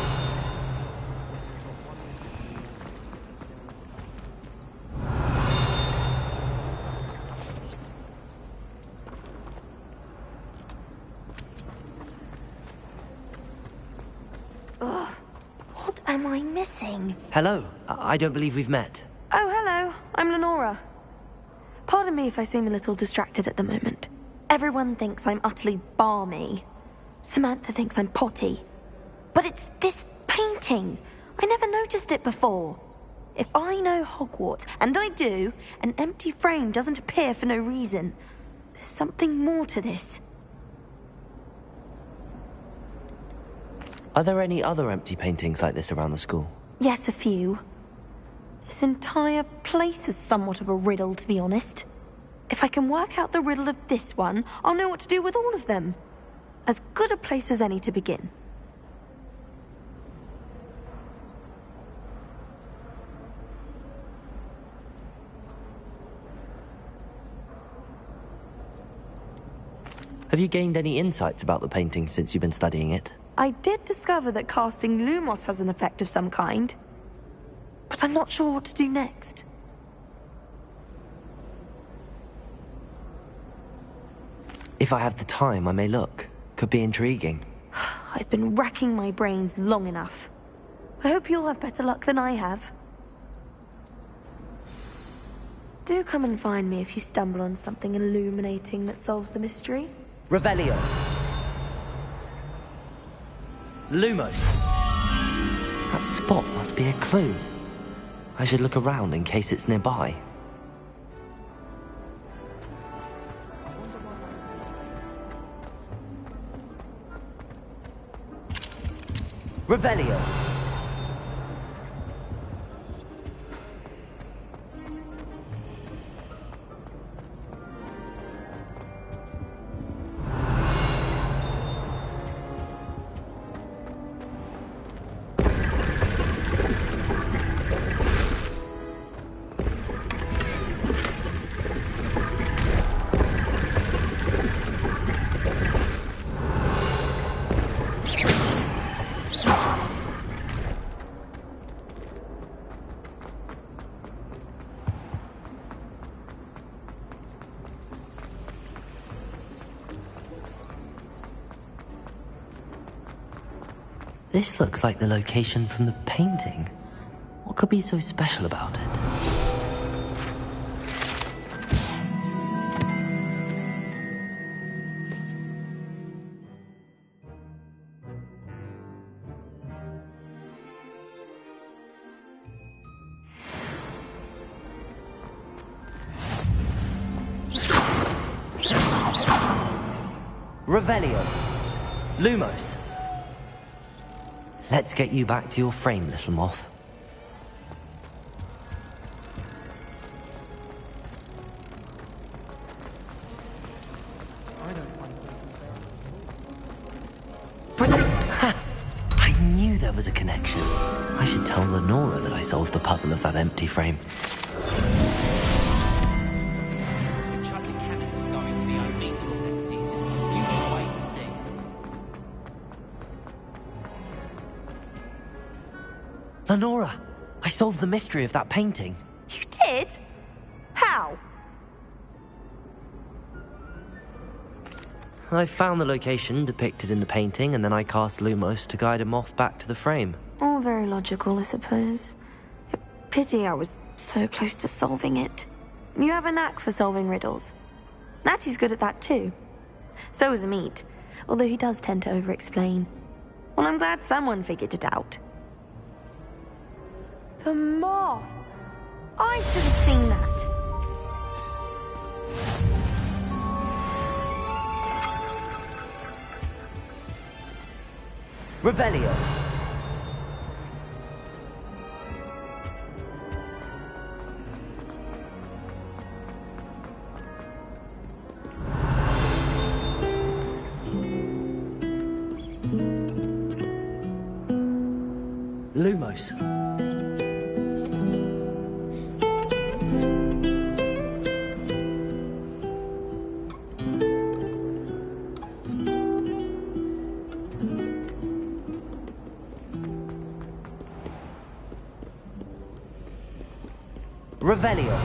Ugh, what am I missing? Hello. I don't believe we've met. Oh, hello. I'm Lenora. Pardon me if I seem a little distracted at the moment. Everyone thinks I'm utterly balmy. Samantha thinks I'm potty. But it's this painting. I never noticed it before. If I know Hogwarts, and I do, an empty frame doesn't appear for no reason. There's something more to this. Are there any other empty paintings like this around the school? Yes, a few. This entire place is somewhat of a riddle, to be honest. If I can work out the riddle of this one, I'll know what to do with all of them. As good a place as any to begin. Have you gained any insights about the painting since you've been studying it? I did discover that casting Lumos has an effect of some kind. But I'm not sure what to do next. If I have the time, I may look. Could be intriguing. I've been racking my brains long enough. I hope you'll have better luck than I have. Do come and find me if you stumble on something illuminating that solves the mystery. Revelio. Lumos. That spot must be a clue. I should look around in case it's nearby. Revelio. This looks like the location from the painting. What could be so special about it? Revelio. Lumos. Let's get you back to your frame, little moth. I knew there was a connection. I should tell Lenora that I solved the puzzle of that empty frame. Lenora, I solved the mystery of that painting. You did? How? I found the location depicted in the painting, and then I cast Lumos to guide a moth back to the frame. All very logical, I suppose. Pity I was so close to solving it. You have a knack for solving riddles. Natty's good at that too. So is Amit, although he does tend to over-explain. Well, I'm glad someone figured it out. The moth! I should have seen that. Revelio. Lumos. Revelio.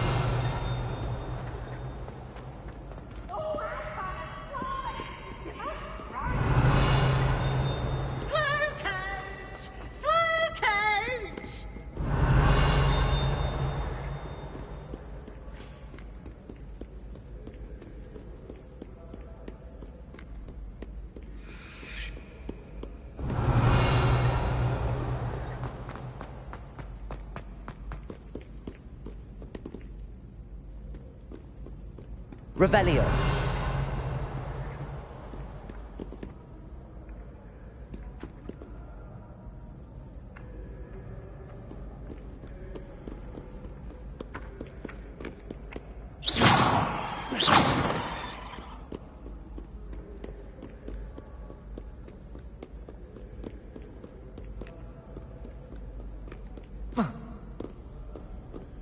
Revelio.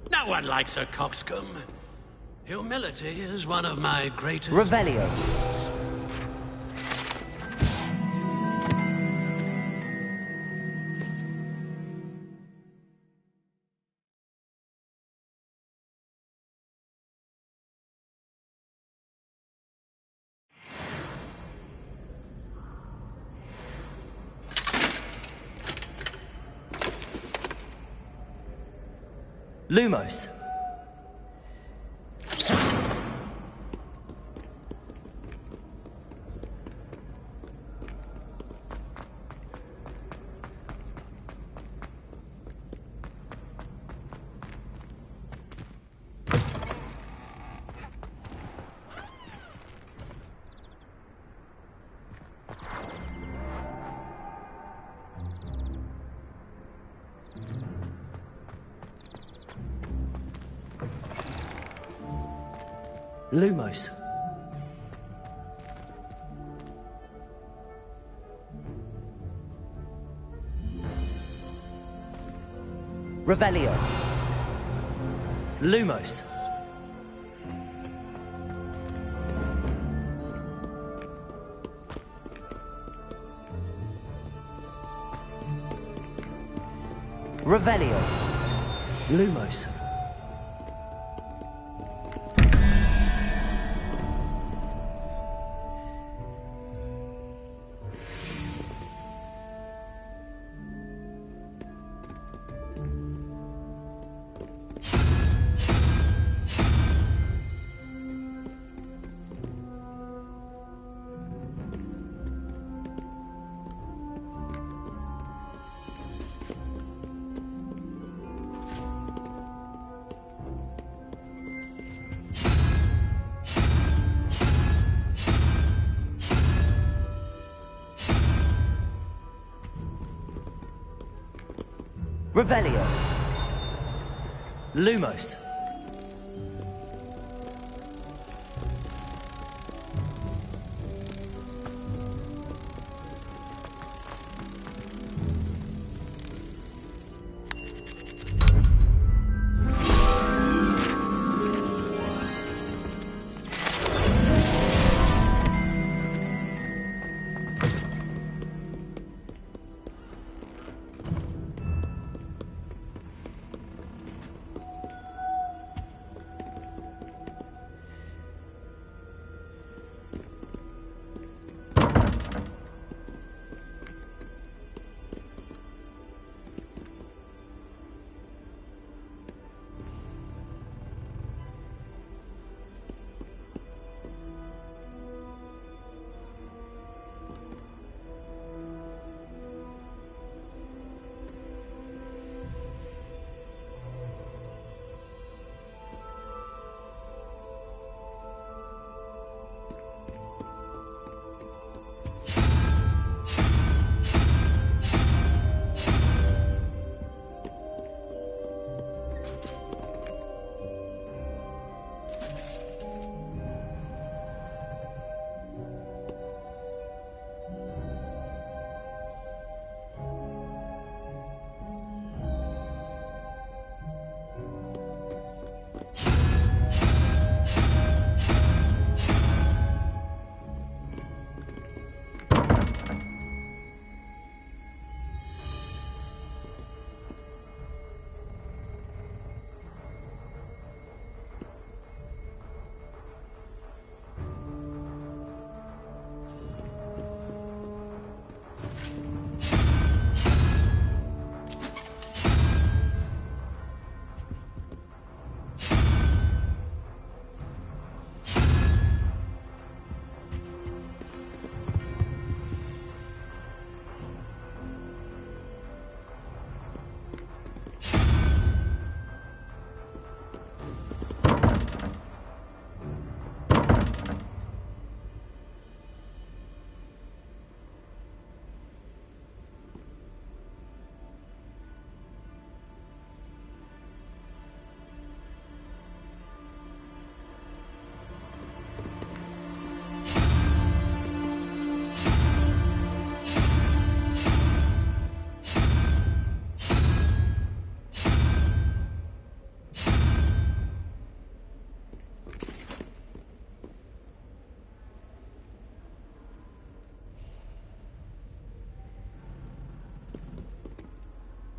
No one likes a coxcomb. Humility is one of my greatest... Revelio. Lumos. Lumos. Revelio. Lumos. Revelio. Lumos. Revelio. Lumos.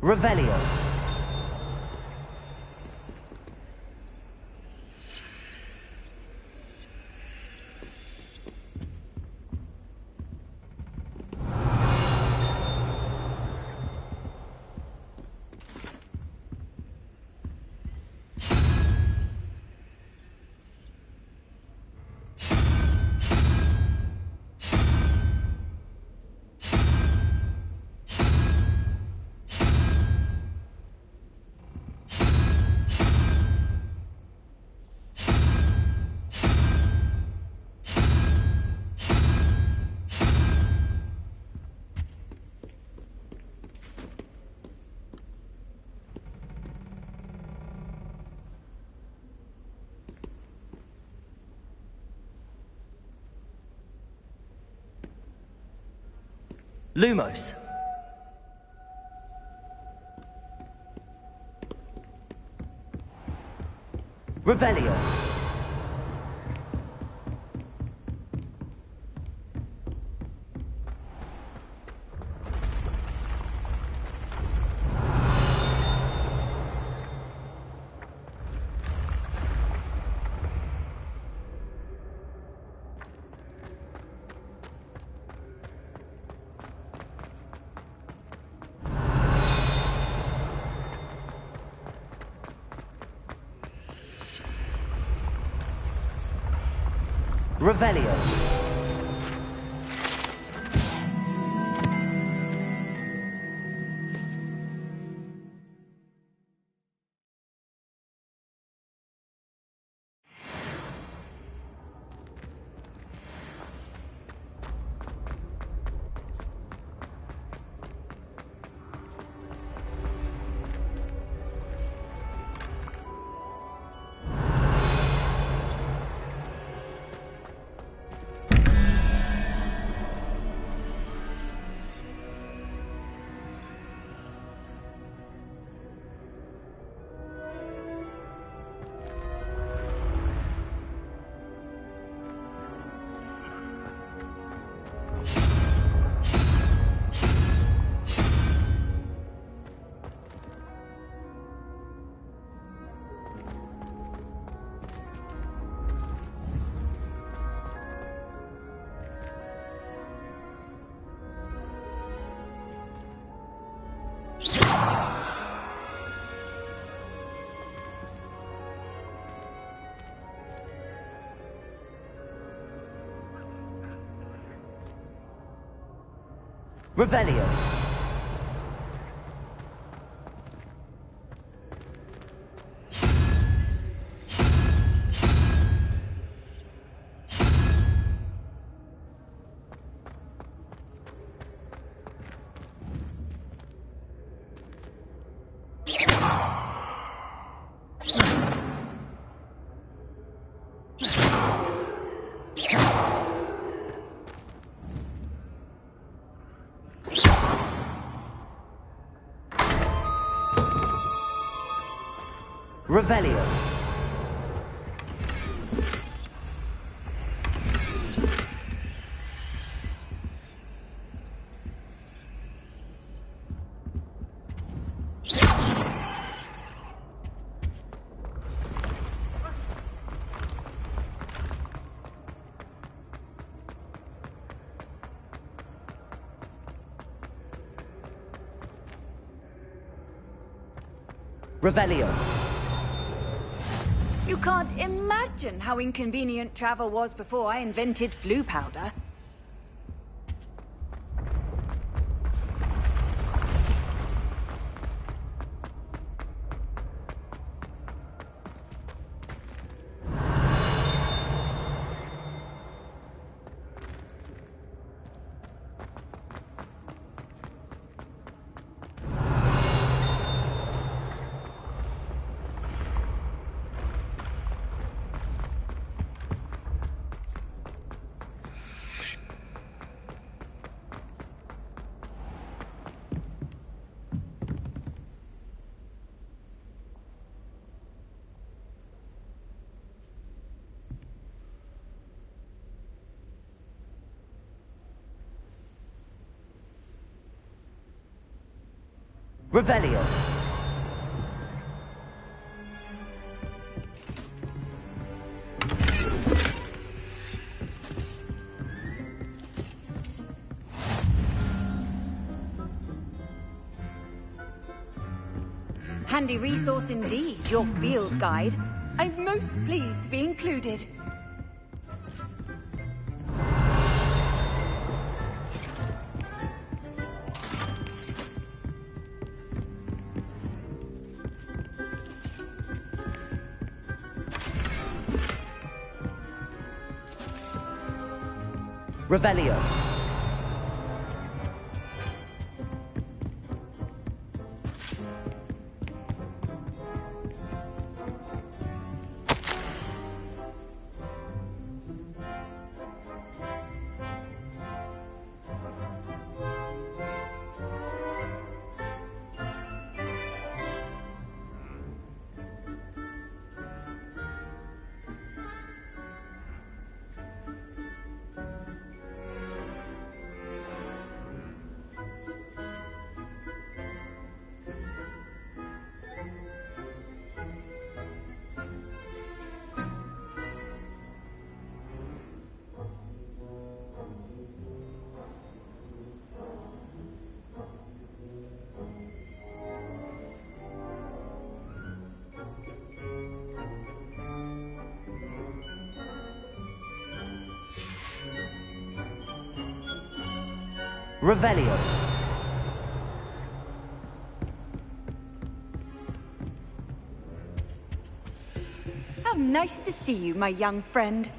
Revelio. Lumos. Revelio. Revelio. Revelio. Revelio. Revelio. You can't imagine how inconvenient travel was before I invented flu powder. Revelio. Handy resource indeed, your field guide. I'm most pleased to be included. Revelio. Revelio. How nice to see you, my young friend.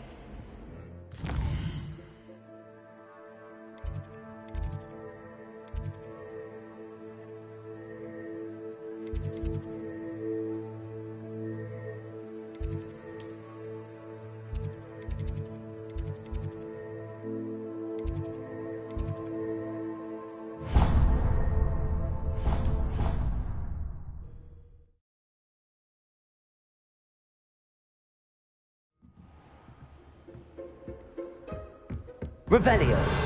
Revelio.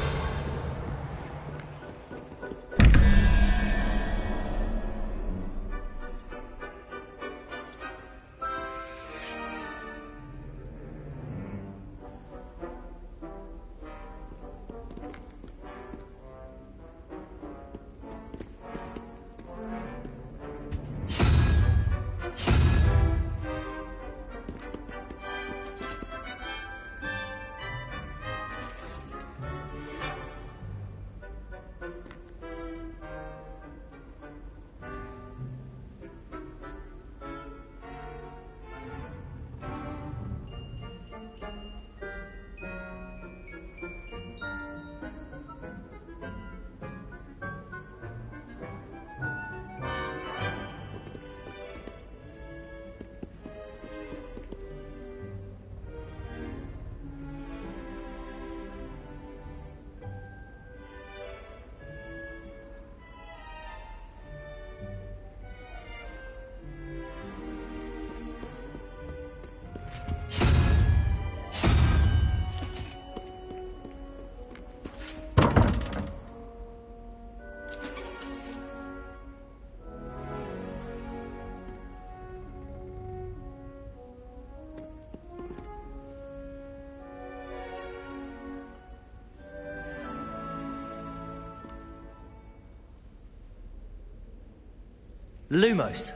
Lumos.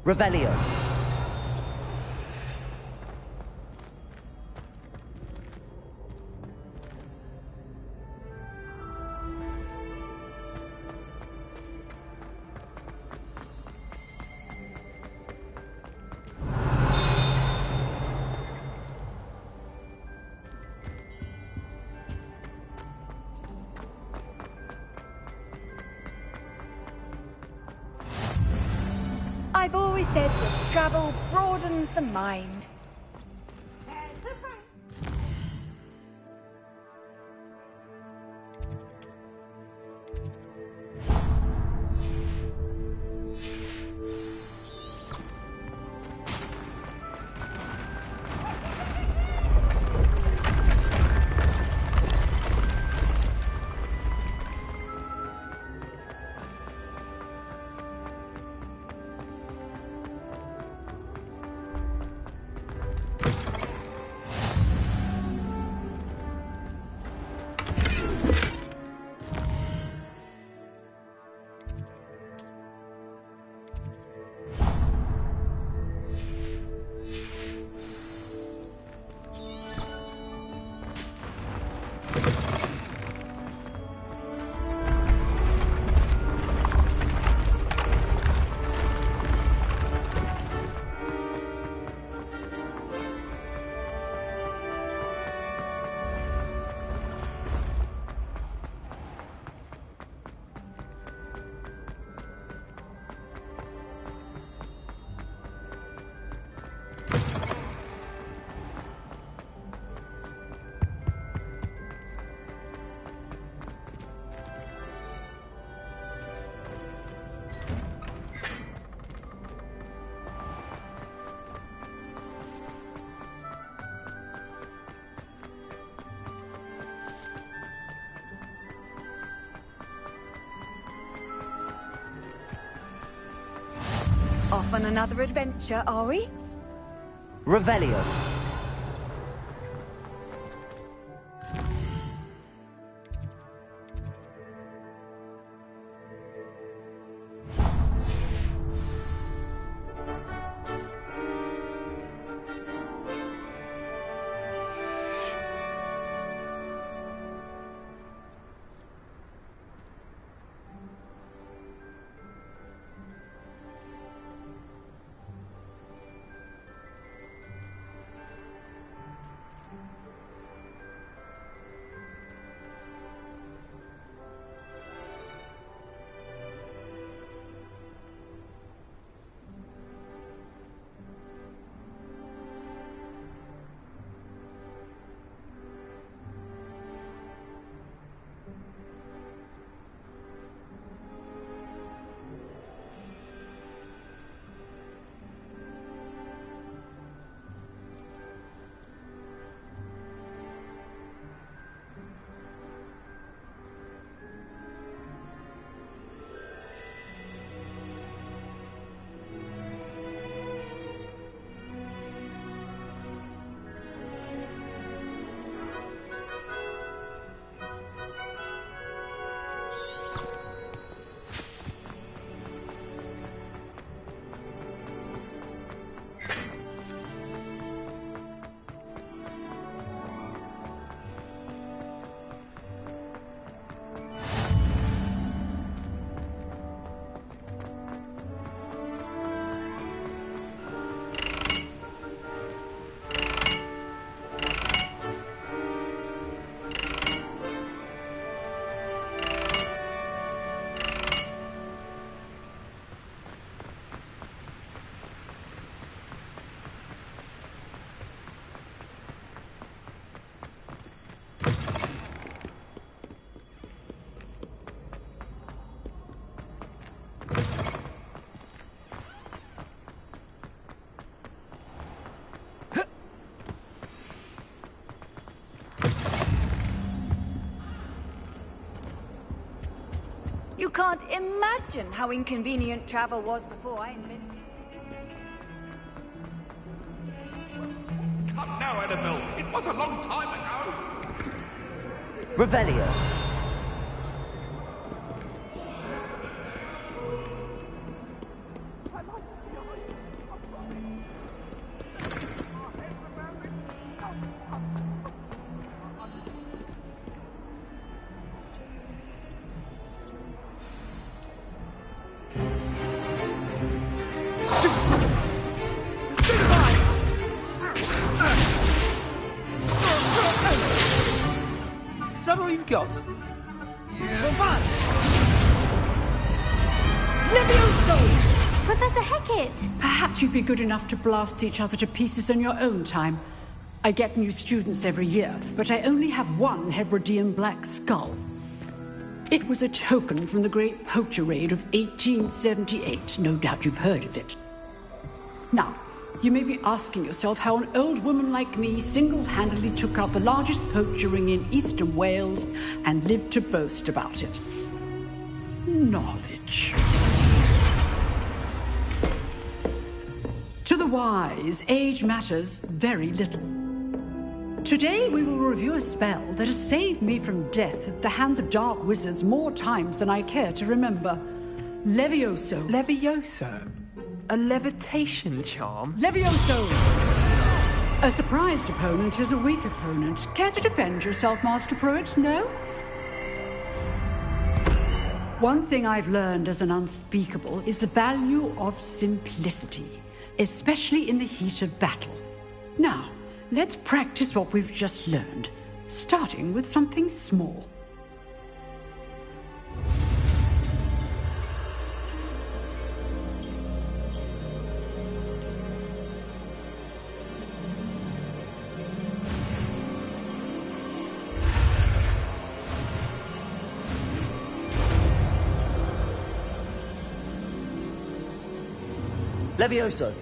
Revelio. I've always said that travel broadens the mind. Off on another adventure, are we? Revelio. You can't imagine how inconvenient travel was before I invented it. Come now, Annabelle. It was a long time ago. Revelio. we've got. Levioso! Professor Hecat! Perhaps you'd be good enough to blast each other to pieces in your own time. I get new students every year, but I only have one Hebridean black skull. It was a token from the Great Poacher Raid of 1878. No doubt you've heard of it. Now, you may be asking yourself how an old woman like me single-handedly took out the largest poacher ring in eastern Wales and lived to boast about it. Knowledge. To the wise, age matters very little. Today we will review a spell that has saved me from death at the hands of dark wizards more times than I care to remember. Levioso. Levioso? A levitation charm? Levioso! A surprised opponent is a weak opponent. Care to defend yourself, Master Pruitt? No? One thing I've learned as an unspeakable is the value of simplicity, especially in the heat of battle. Now, let's practice what we've just learned, starting with something small. Levioso.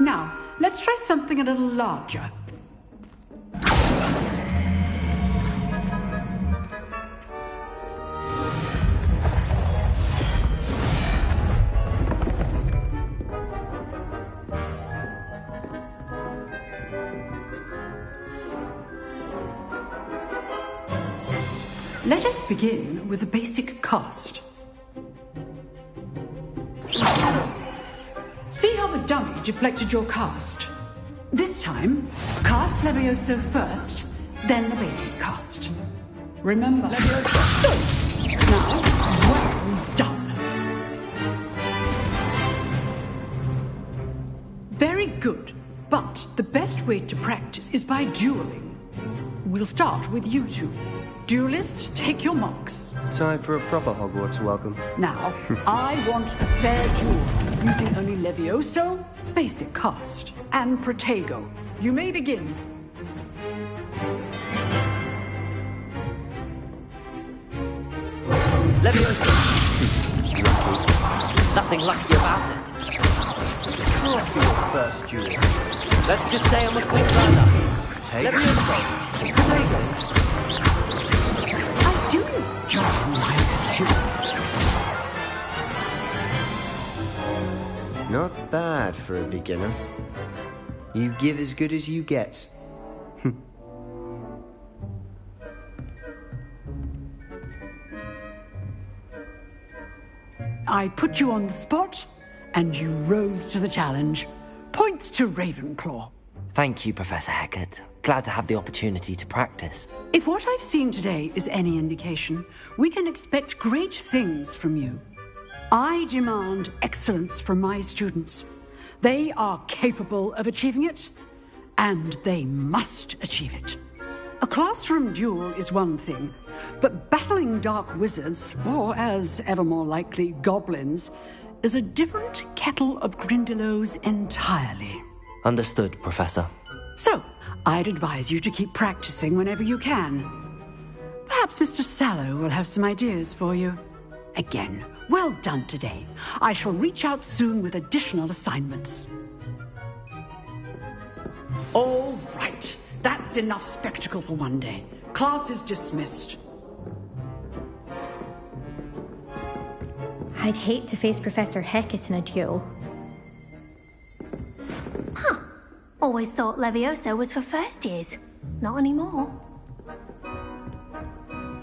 Now, let's try something a little larger. Let us begin with a basic cast. See how the dummy deflected your cast? This time, cast Levioso first, then the basic cast. Remember, Levioso. Now, well done. Very good, but the best way to practice is by dueling. We'll start with you two. Duelists, take your marks. Time for a proper Hogwarts welcome. Now, I want a fair duel, using only Levioso, basic cast, and Protego. You may begin. Levioso! Nothing lucky about it. After your first duel. Let's just say I'm a quick learner. Protego. Levioso! Protego! Not bad for a beginner. You give as good as you get. I put you on the spot, and you rose to the challenge. Points to Ravenclaw. Thank you, Professor Hecat. Glad to have the opportunity to practice. If what I've seen today is any indication, we can expect great things from you. I demand excellence from my students. They are capable of achieving it, and they must achieve it. A classroom duel is one thing, but battling dark wizards, or as ever more likely, goblins, is a different kettle of Grindylows entirely. Understood, Professor. So, I'd advise you to keep practicing whenever you can. Perhaps Mr. Sallow will have some ideas for you. Again, well done today. I shall reach out soon with additional assignments. All right. That's enough spectacle for one day. Class is dismissed. I'd hate to face Professor Hecat in a duel. Huh. Always thought Levioso was for first years. Not anymore.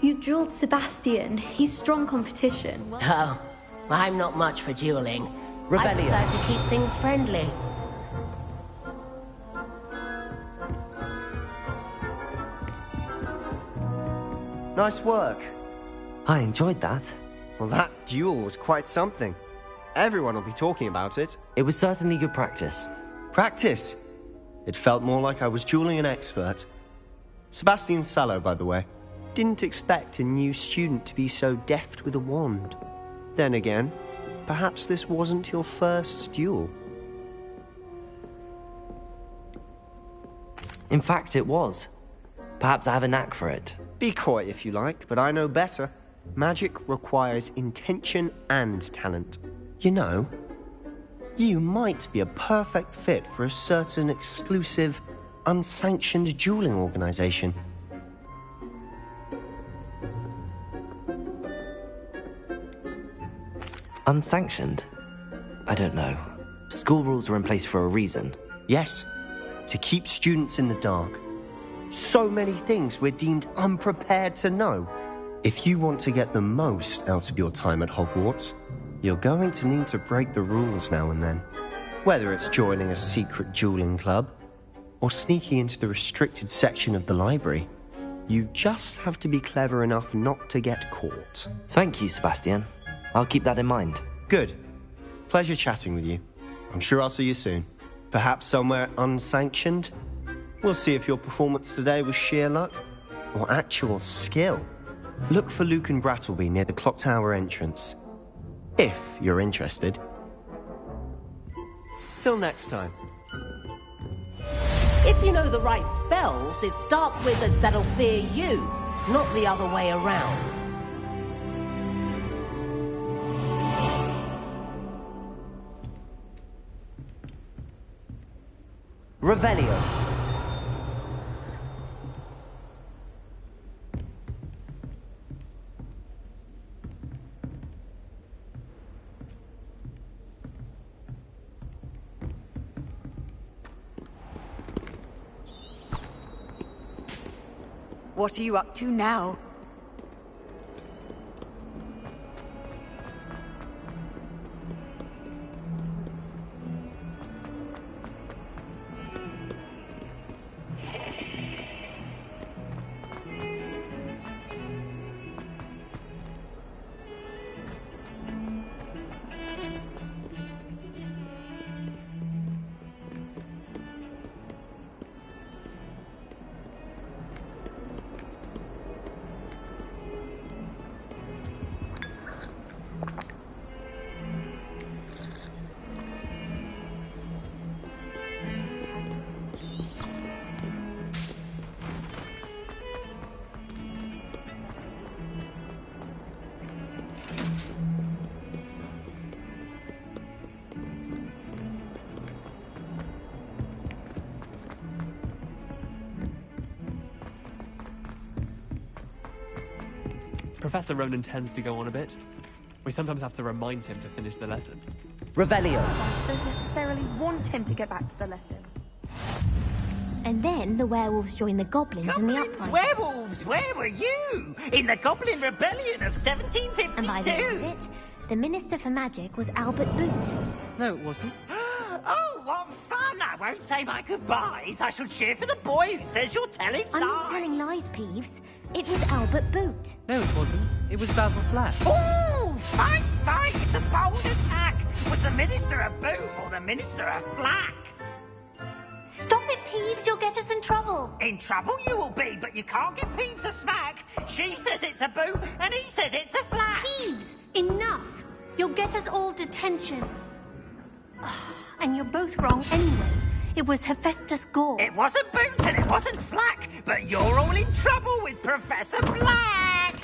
You dueled Sebastian. He's strong competition. Oh, I'm not much for dueling. Rebellion. I prefer to keep things friendly. Nice work. I enjoyed that. Well, that duel was quite something. Everyone will be talking about it. It was certainly good practice. Practice? It felt more like I was dueling an expert. Sebastian Sallow, by the way. Didn't expect a new student to be so deft with a wand. Then again, perhaps this wasn't your first duel. In fact, it was. Perhaps I have a knack for it. Be coy if you like, but I know better. Magic requires intention and talent. You know, you might be a perfect fit for a certain exclusive, unsanctioned dueling organization. Unsanctioned? I don't know. School rules are in place for a reason. Yes, to keep students in the dark. So many things we're deemed unprepared to know. If you want to get the most out of your time at Hogwarts, you're going to need to break the rules now and then. Whether it's joining a secret dueling club, or sneaking into the restricted section of the library, you just have to be clever enough not to get caught. Thank you, Sebastian. I'll keep that in mind. Good. Pleasure chatting with you. I'm sure I'll see you soon. Perhaps somewhere unsanctioned? We'll see if your performance today was sheer luck or actual skill. Look for Luke and Brattleby near the clock tower entrance. If you're interested. Till next time. If you know the right spells, it's dark wizards that'll fear you, not the other way around. Revelio. What are you up to now? Professor Ronan tends to go on a bit. We sometimes have to remind him to finish the lesson. Revelio. I don't necessarily want him to get back to the lesson. And then the werewolves joined the goblins in the uprising. Werewolves, where were you? In the Goblin Rebellion of 1752. And by the end of it, the Minister for Magic was Albert Boot. No, it wasn't. Oh, what fun! I won't say my goodbyes. I shall cheer for the boy who says you're telling lies. I'm not telling lies, Peeves. It was Albert Boot. No, it wasn't. It was Basil Flack. Oh, fight! It's a bold attack. Was the Minister a Boot or the Minister a Flack? Stop it, Peeves. You'll get us in trouble. In trouble you will be, but you can't give Peeves a smack. She says it's a Boot, and he says it's a Flack. Peeves, enough. You'll get us all detention. And you're both wrong anyway. It was Hephaestus Gore. It wasn't Boot and it wasn't Flack, but you're all in trouble with Professor Black.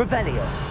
Revelio.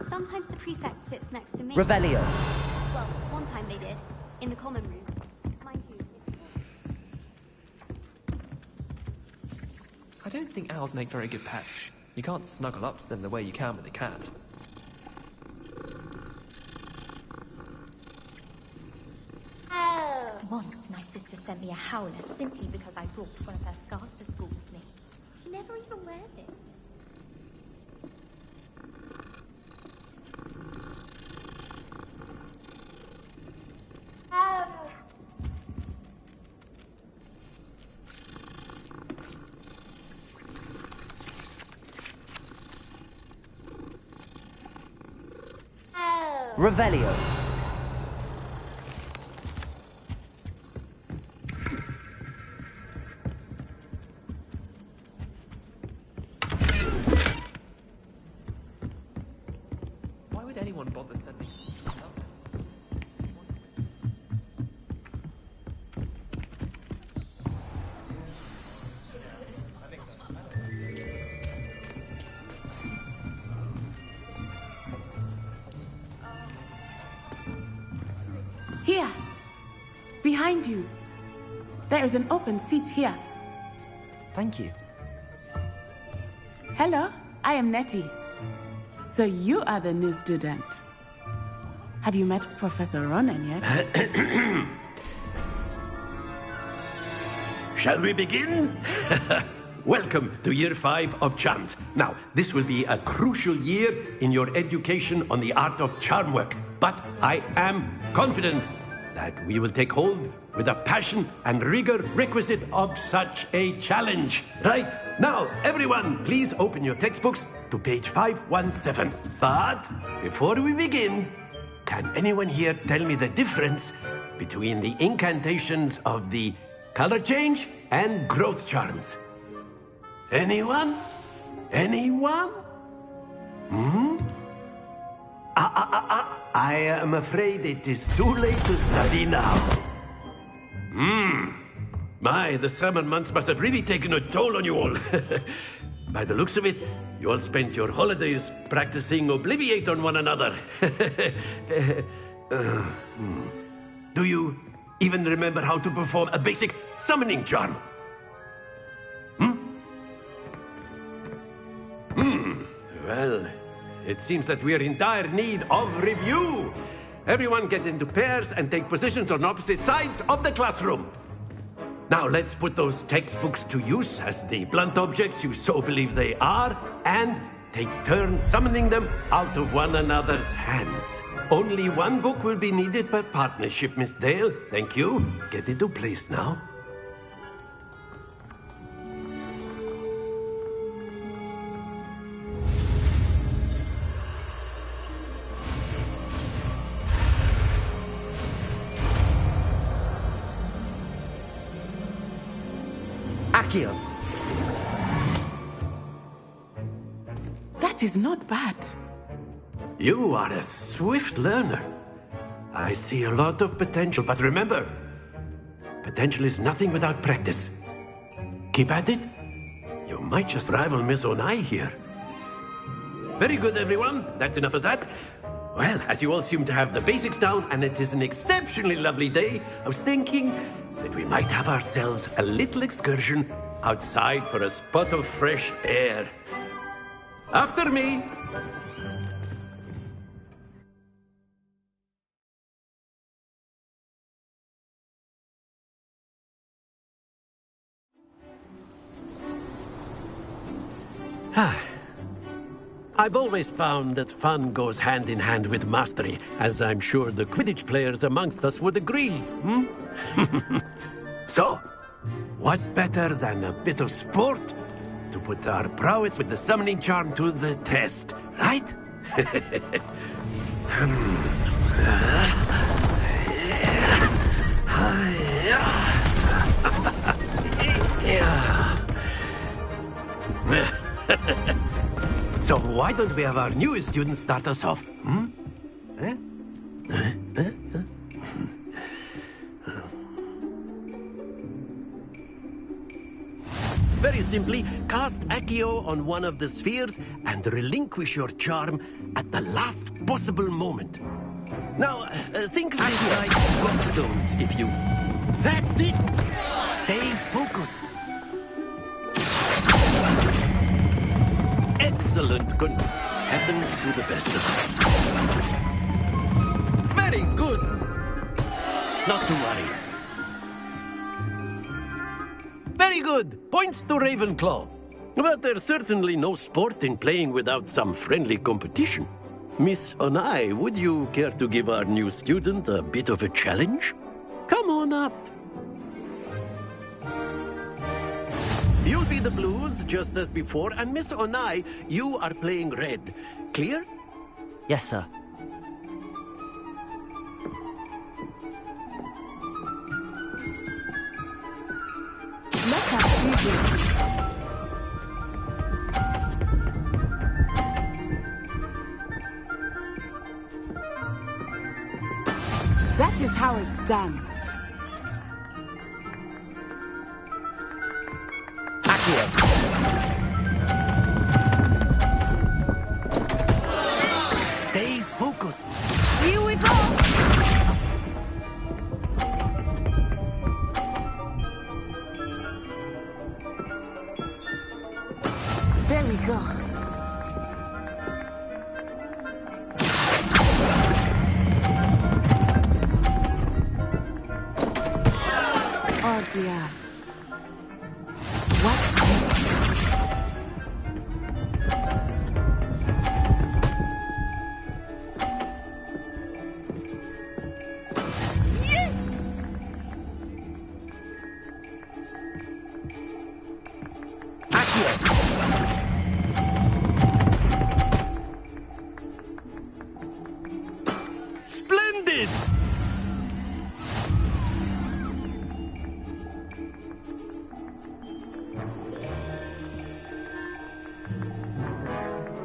Sometimes the prefect sits next to me. Revelio. Well, one time they did, in the common room. Mind you. I don't think owls make very good pets. You can't snuggle up to them the way you can with a cat. Once my sister sent me a howler simply because I brought one of her scarves to school with me. She never even wears it. Revelio. Why would anyone bother sending... Here! Behind you! There is an open seat here. Thank you. Hello, I am Nettie. So you are the new student. Have you met Professor Ronan yet? Shall we begin? Welcome to Year 5 of Charms. Now, this will be a crucial year in your education on the art of charm work. But I am confident that we will take hold with the passion and rigor requisite of such a challenge. Right, now, everyone, please open your textbooks to page 517. But before we begin, can anyone here tell me the difference between the incantations of the color change and growth charms? Anyone? Anyone? I am afraid it is too late to study now. My, the summer months must have really taken a toll on you all. By the looks of it, you all spent your holidays practicing Obliviate on one another. Do you even remember how to perform a basic summoning charm? Well, it seems that we are in dire need of review. Everyone get into pairs and take positions on opposite sides of the classroom. Now let's put those textbooks to use as the blunt objects you so believe they are, and take turns summoning them out of one another's hands. Only one book will be needed per partnership, Miss Dale. Thank you. Get into place now. Accio. That is not bad. You are a swift learner. I see a lot of potential, but remember, potential is nothing without practice. Keep at it. You might just rival Miss Onai here. Very good, everyone. That's enough of that. Well, as you all seem to have the basics down, and it is an exceptionally lovely day, I was thinking that we might have ourselves a little excursion outside for a spot of fresh air. After me. I've always found that fun goes hand in hand with mastery, as I'm sure the Quidditch players amongst us would agree, So, what better than a bit of sport to put our prowess with the summoning charm to the test, right? So why don't we have our newest student start us off? Very simply, cast Accio on one of the spheres and relinquish your charm at the last possible moment. Now, think of it like stones, if you... That's it! Stay focused. Excellent. Good. Happens to the best of us. Very good. Not to worry. Very good. Points to Ravenclaw. But there's certainly no sport in playing without some friendly competition. Miss Onai, would you care to give our new student a bit of a challenge? Come on up. You'll be the blues, just as before, and Miss Onai, you are playing red. Clear? Yes, sir. Let us see this. That is how it's done. Stay focused. Here we go. There we go. Oh dear. What's this? Splendid!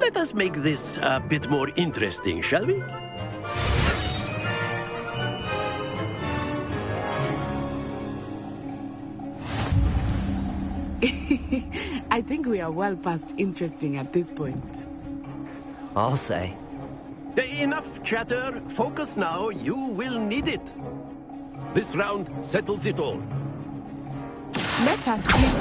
Let us make this a bit more interesting, shall we? I think we are well past interesting at this point. I'll say. Enough chatter. Focus now. You will need it. This round settles it all. Let us begin.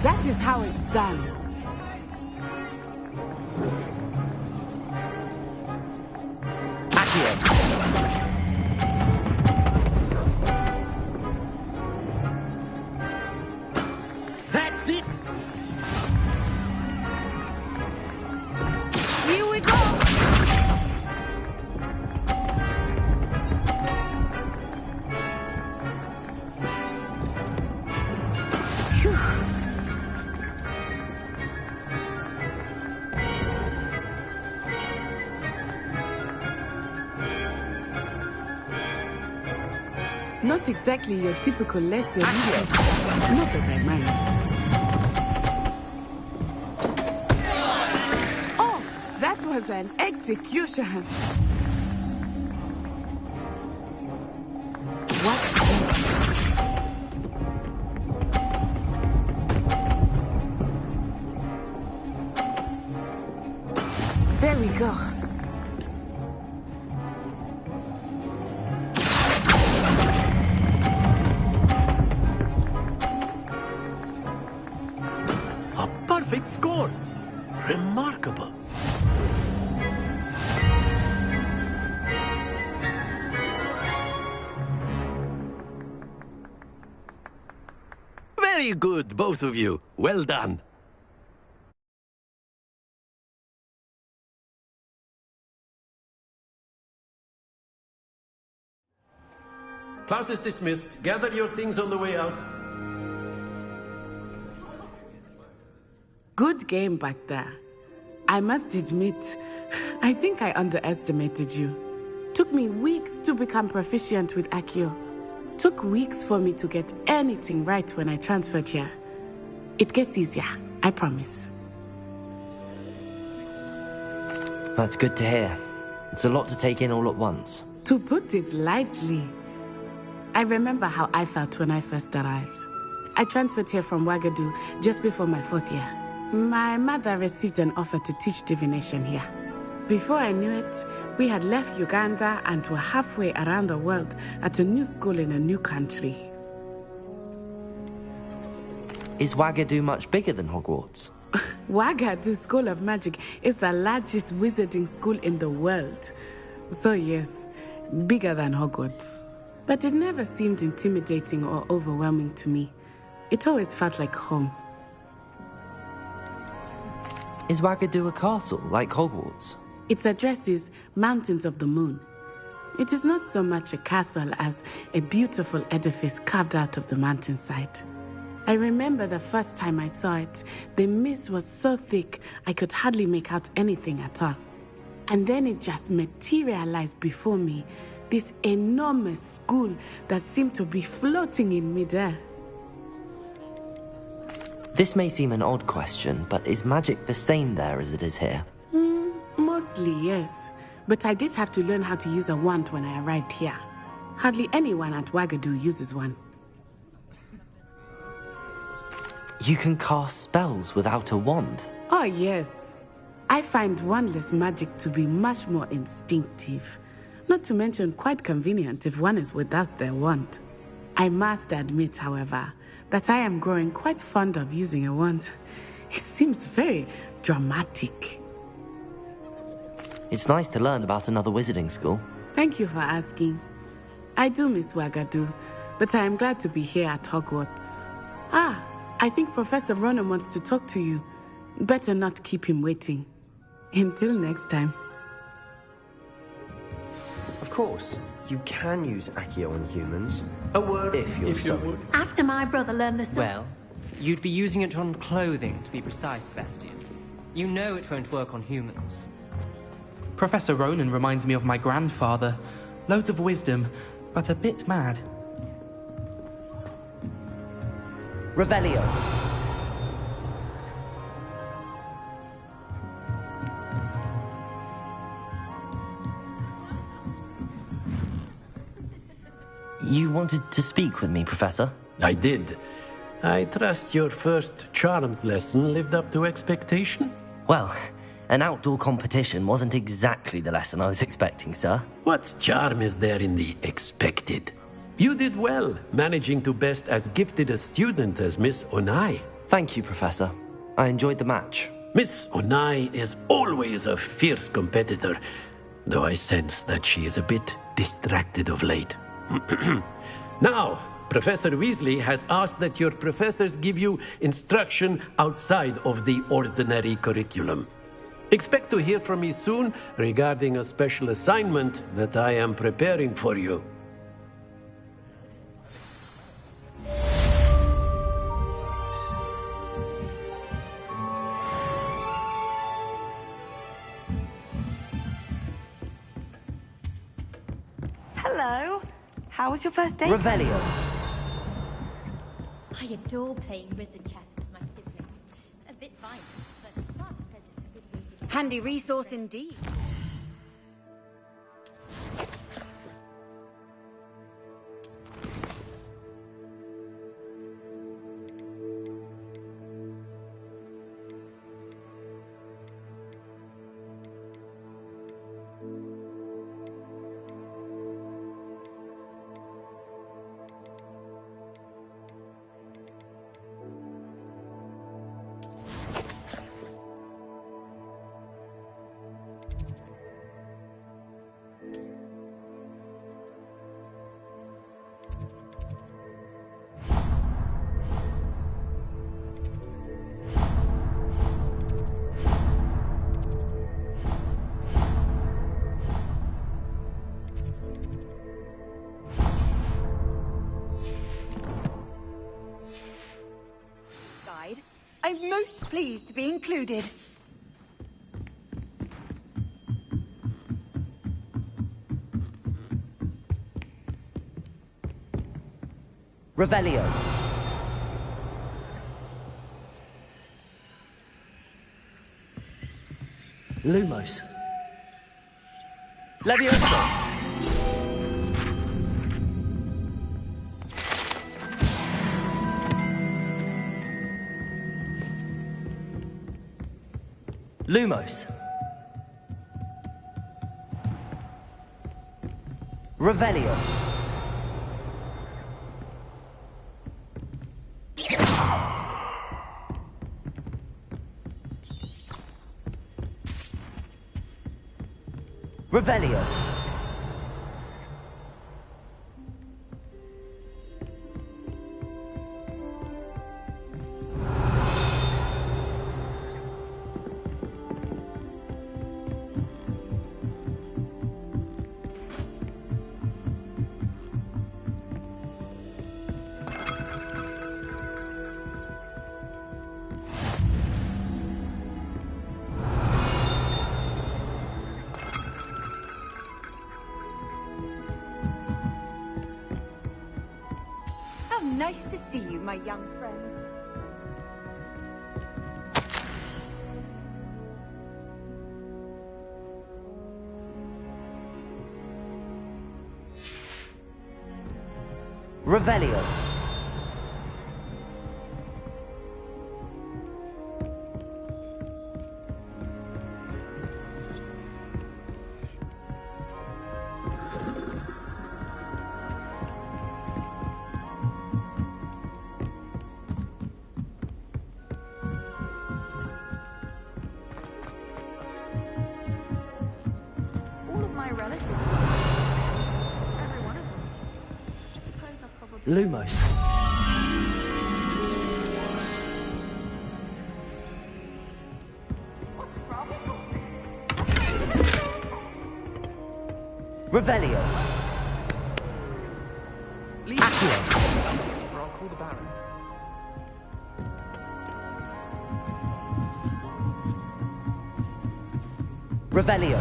That is how it's done. That's it. Here we go. Phew. Not exactly your typical lesson. Not that I mind. Oh, that was an execution. Watch this. There we go. Perfect score. Remarkable. Very good, both of you. Well done. Class is dismissed. Gather your things on the way out. Good game back there. I must admit, I think I underestimated you. Took me weeks to become proficient with Accio. Took weeks for me to get anything right when I transferred here. It gets easier, I promise. That's good to hear. It's a lot to take in all at once. To put it lightly, I remember how I felt when I first arrived. I transferred here from Wagadu just before my 4th year. My mother received an offer to teach divination here. Before I knew it, we had left Uganda and were halfway around the world at a new school in a new country. Is Wagadu much bigger than Hogwarts? Wagadu School of Magic is the largest wizarding school in the world. So yes, bigger than Hogwarts. But it never seemed intimidating or overwhelming to me. It always felt like home. Is Wagadu a castle, like Hogwarts? Its address is Mountains of the Moon. It is not so much a castle as a beautiful edifice carved out of the mountainside. I remember the first time I saw it, the mist was so thick I could hardly make out anything at all. And then it just materialized before me, this enormous school that seemed to be floating in midair. This may seem an odd question, but is magic the same there as it is here? Mostly, yes. But I did have to learn how to use a wand when I arrived here. Hardly anyone at Wagadu uses one. You can cast spells without a wand? Oh, yes. I find wandless magic to be much more instinctive. Not to mention quite convenient if one is without their wand. I must admit, however, that I am growing quite fond of using a wand. It seems very dramatic. It's nice to learn about another wizarding school. Thank you for asking. I do miss Wagadu, but I am glad to be here at Hogwarts. Ah, I think Professor Ronan wants to talk to you. Better not keep him waiting. Until next time. Of course, you can use Accio on humans. A word if you're so. After my brother learned the Well, you'd be using it on clothing, to be precise, Sebastian. You know it won't work on humans. Professor Ronan reminds me of my grandfather. Loads of wisdom, but a bit mad. Revelio. You wanted to speak with me, Professor? I did. I trust your first charms lesson lived up to expectation? Well, an outdoor competition wasn't exactly the lesson I was expecting, sir. What charm is there in the expected? You did well, managing to best as gifted a student as Miss Onai. Thank you, Professor. I enjoyed the match. Miss Onai is always a fierce competitor, though I sense that she is a bit distracted of late. Now, Professor Weasley has asked that your professors give you instruction outside of the ordinary curriculum. Expect to hear from me soon regarding a special assignment that I am preparing for you. Hello. How was your first day? Revelio. I adore playing wizard chess with my siblings. A bit violent, but Father says it's a good way to get... Handy resource indeed. I'm most pleased to be included. Revelio. Lumos. Leviosa. Lumos. Revelio. Revelio. Nice to see you, my young friend. Revelio. Lumos. Revelio. Accio. Or I'll call the Baron. Revelio.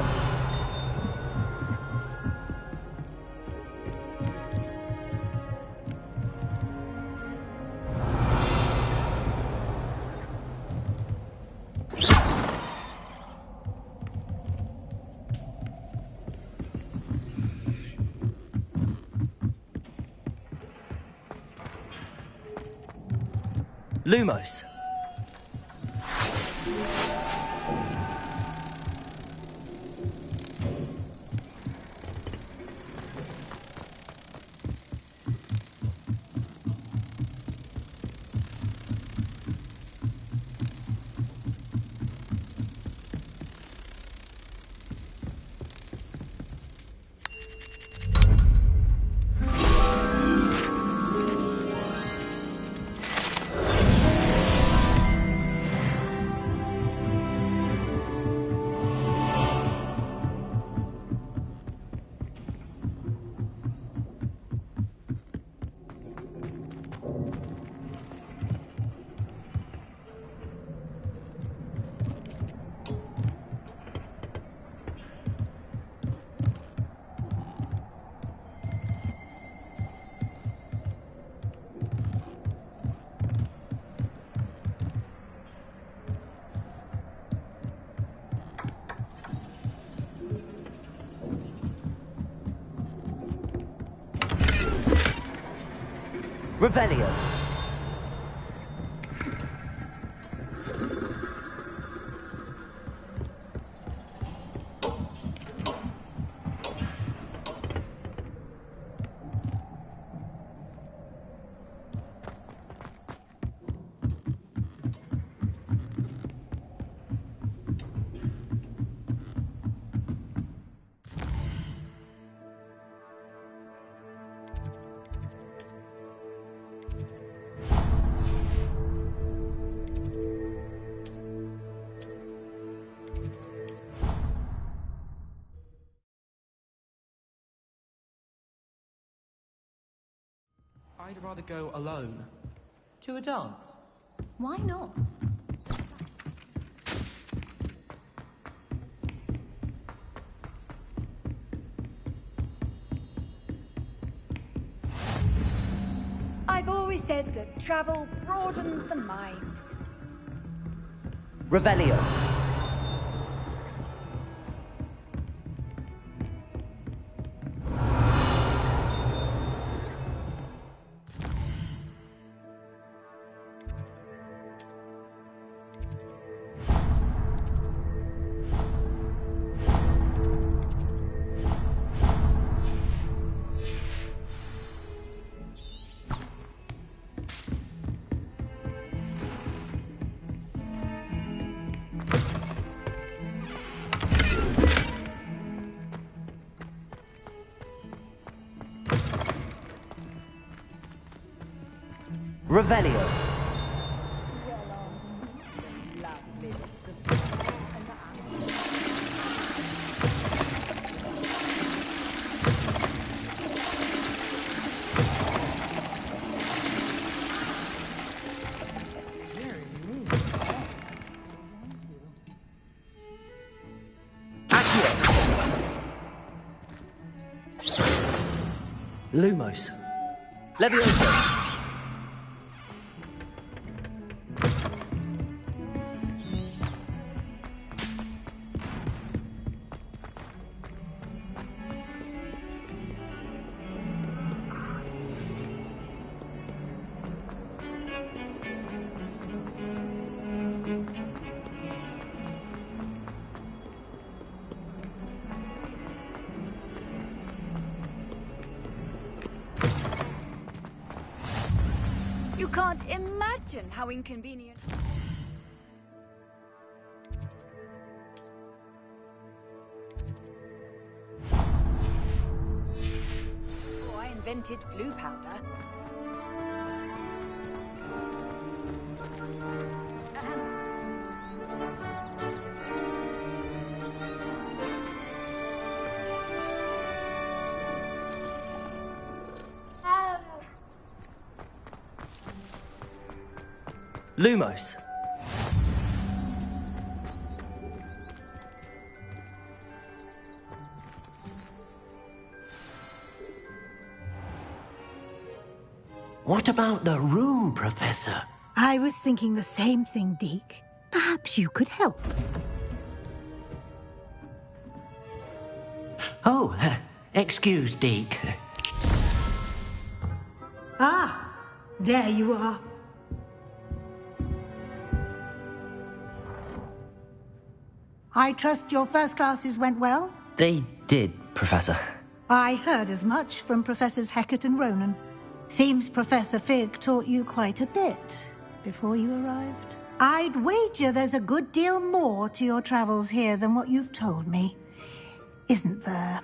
Lumos. Revelio. I'd rather go alone. To a dance? Why not? I've always said that travel broadens the mind. Revelio. Revelio. Lumos. Levioso. You can't imagine how inconvenient. Oh, I invented flu powder. Lumos. What about the room, Professor? I was thinking the same thing, Deke. Perhaps you could help. Oh, excuse, Deke. Ah, there you are. I trust your first classes went well? They did, Professor. I heard as much from Professors Hecat and Ronan. Seems Professor Fig taught you quite a bit before you arrived. I'd wager there's a good deal more to your travels here than what you've told me. Isn't there?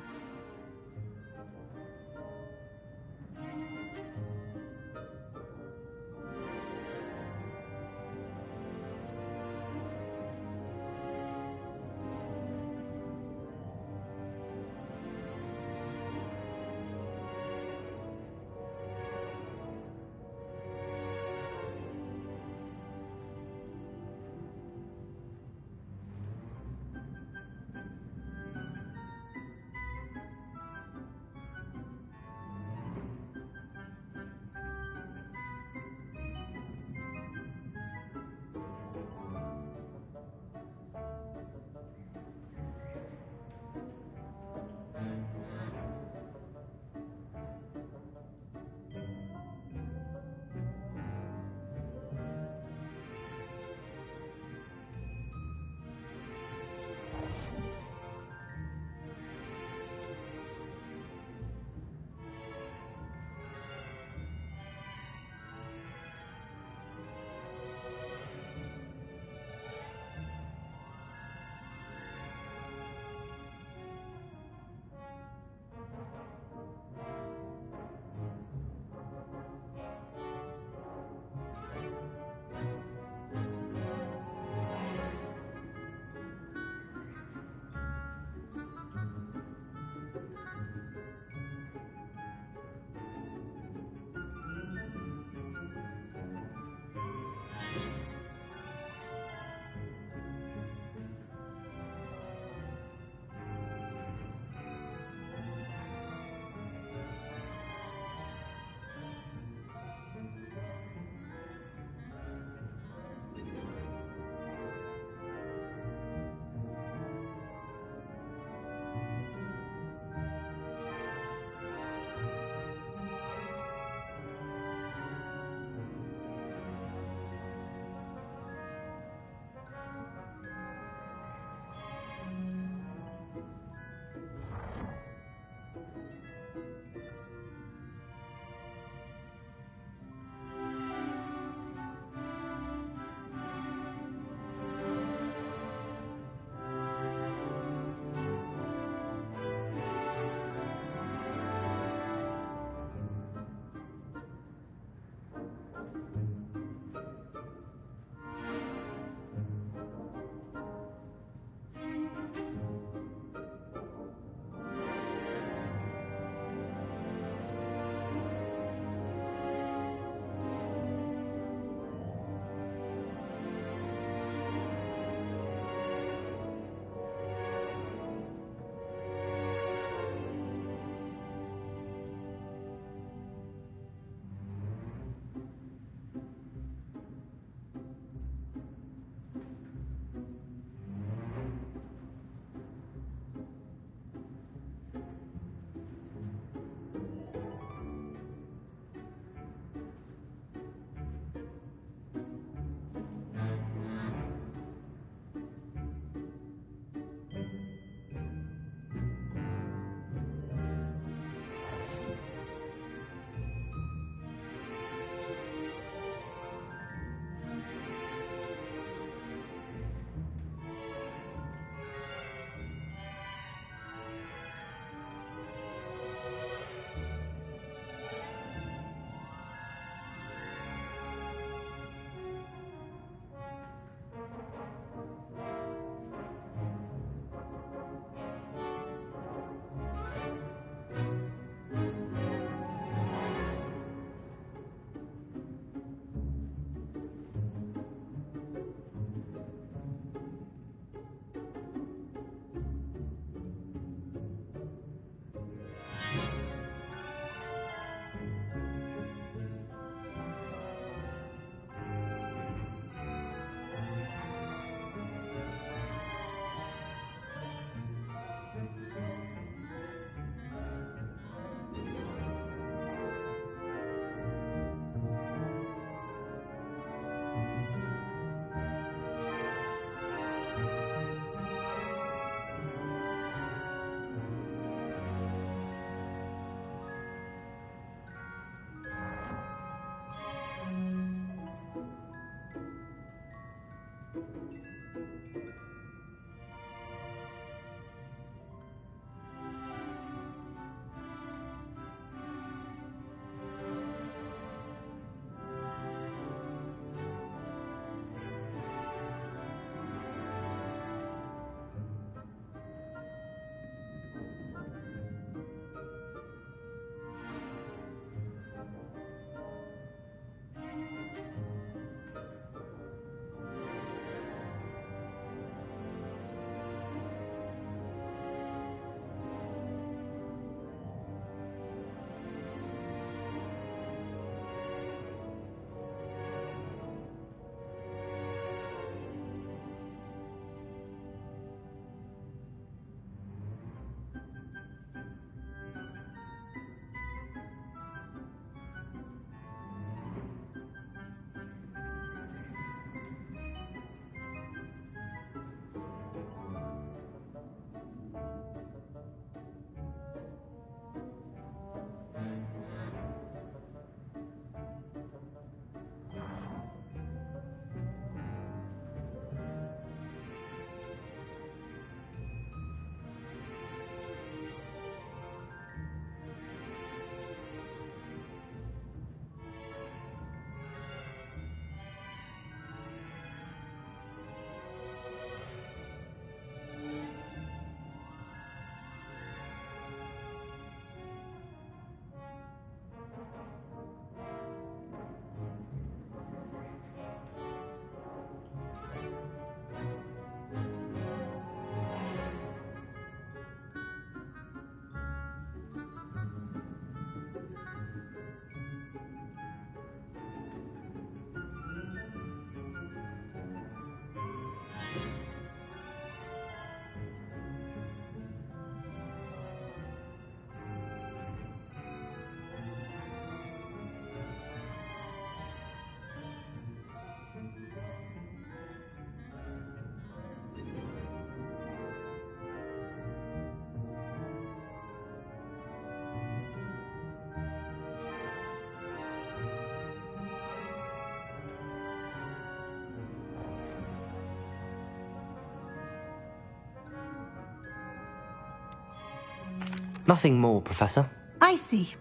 Nothing more, Professor. I see.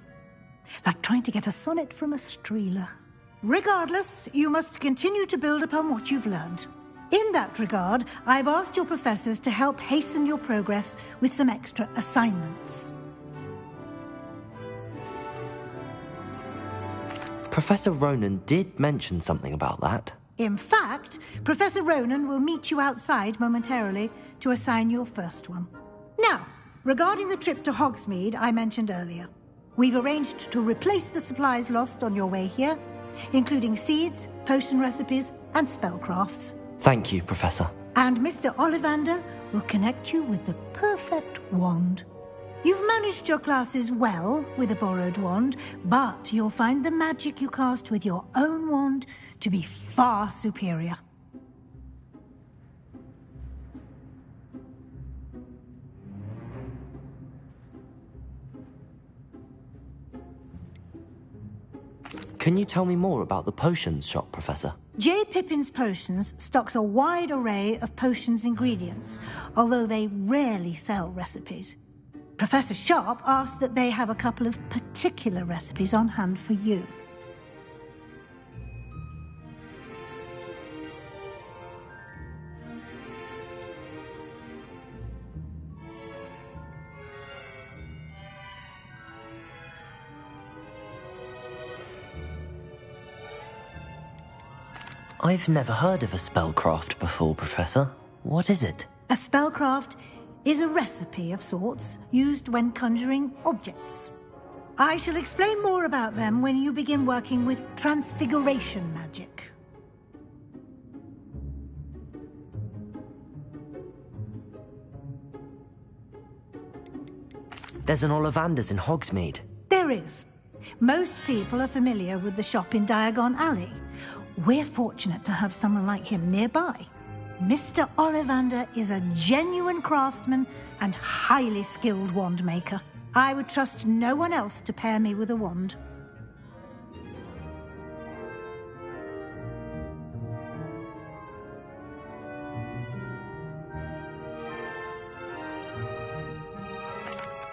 Like trying to get a sonnet from a streeler. Regardless, you must continue to build upon what you've learned. In that regard, I've asked your professors to help hasten your progress with some extra assignments. Professor Ronan did mention something about that. In fact, Professor Ronan will meet you outside momentarily to assign your first one. Now, regarding the trip to Hogsmeade I mentioned earlier, we've arranged to replace the supplies lost on your way here, including seeds, potion recipes, and spellcrafts. Thank you, Professor. And Mr. Ollivander will connect you with the perfect wand. You've managed your classes well with a borrowed wand, but you'll find the magic you cast with your own wand to be far superior. Can you tell me more about the potions shop, Professor? J. Pippin's Potions stocks a wide array of potions ingredients, although they rarely sell recipes. Professor Sharp asked that they have a couple of particular recipes on hand for you. I've never heard of a spellcraft before, Professor. What is it? A spellcraft is a recipe of sorts used when conjuring objects. I shall explain more about them when you begin working with transfiguration magic. There's an Ollivander's in Hogsmeade. There is. Most people are familiar with the shop in Diagon Alley. We're fortunate to have someone like him nearby. Mr. Ollivander is a genuine craftsman and highly skilled wand maker. I would trust no one else to pair me with a wand.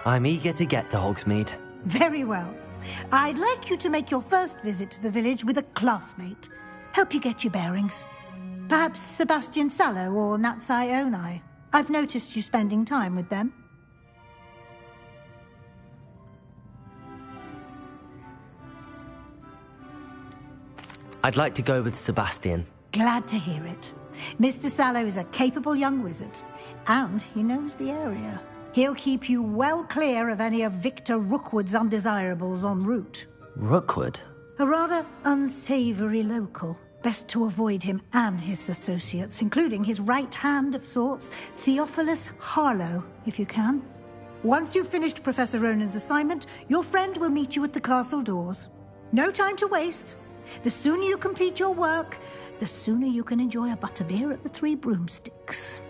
I'm eager to get to Hogsmeade. Very well. I'd like you to make your first visit to the village with a classmate. Help you get your bearings. Perhaps Sebastian Sallow or Natsai Onai. I've noticed you spending time with them. I'd like to go with Sebastian. Glad to hear it. Mr. Sallow is a capable young wizard, and he knows the area. He'll keep you well clear of any of Victor Rookwood's undesirables en route. Rookwood? A rather unsavory local. Best to avoid him and his associates, including his right hand of sorts, Theophilus Harlow, if you can. Once you've finished Professor Ronan's assignment, your friend will meet you at the castle doors. No time to waste. The sooner you complete your work, the sooner you can enjoy a butterbeer at the Three Broomsticks.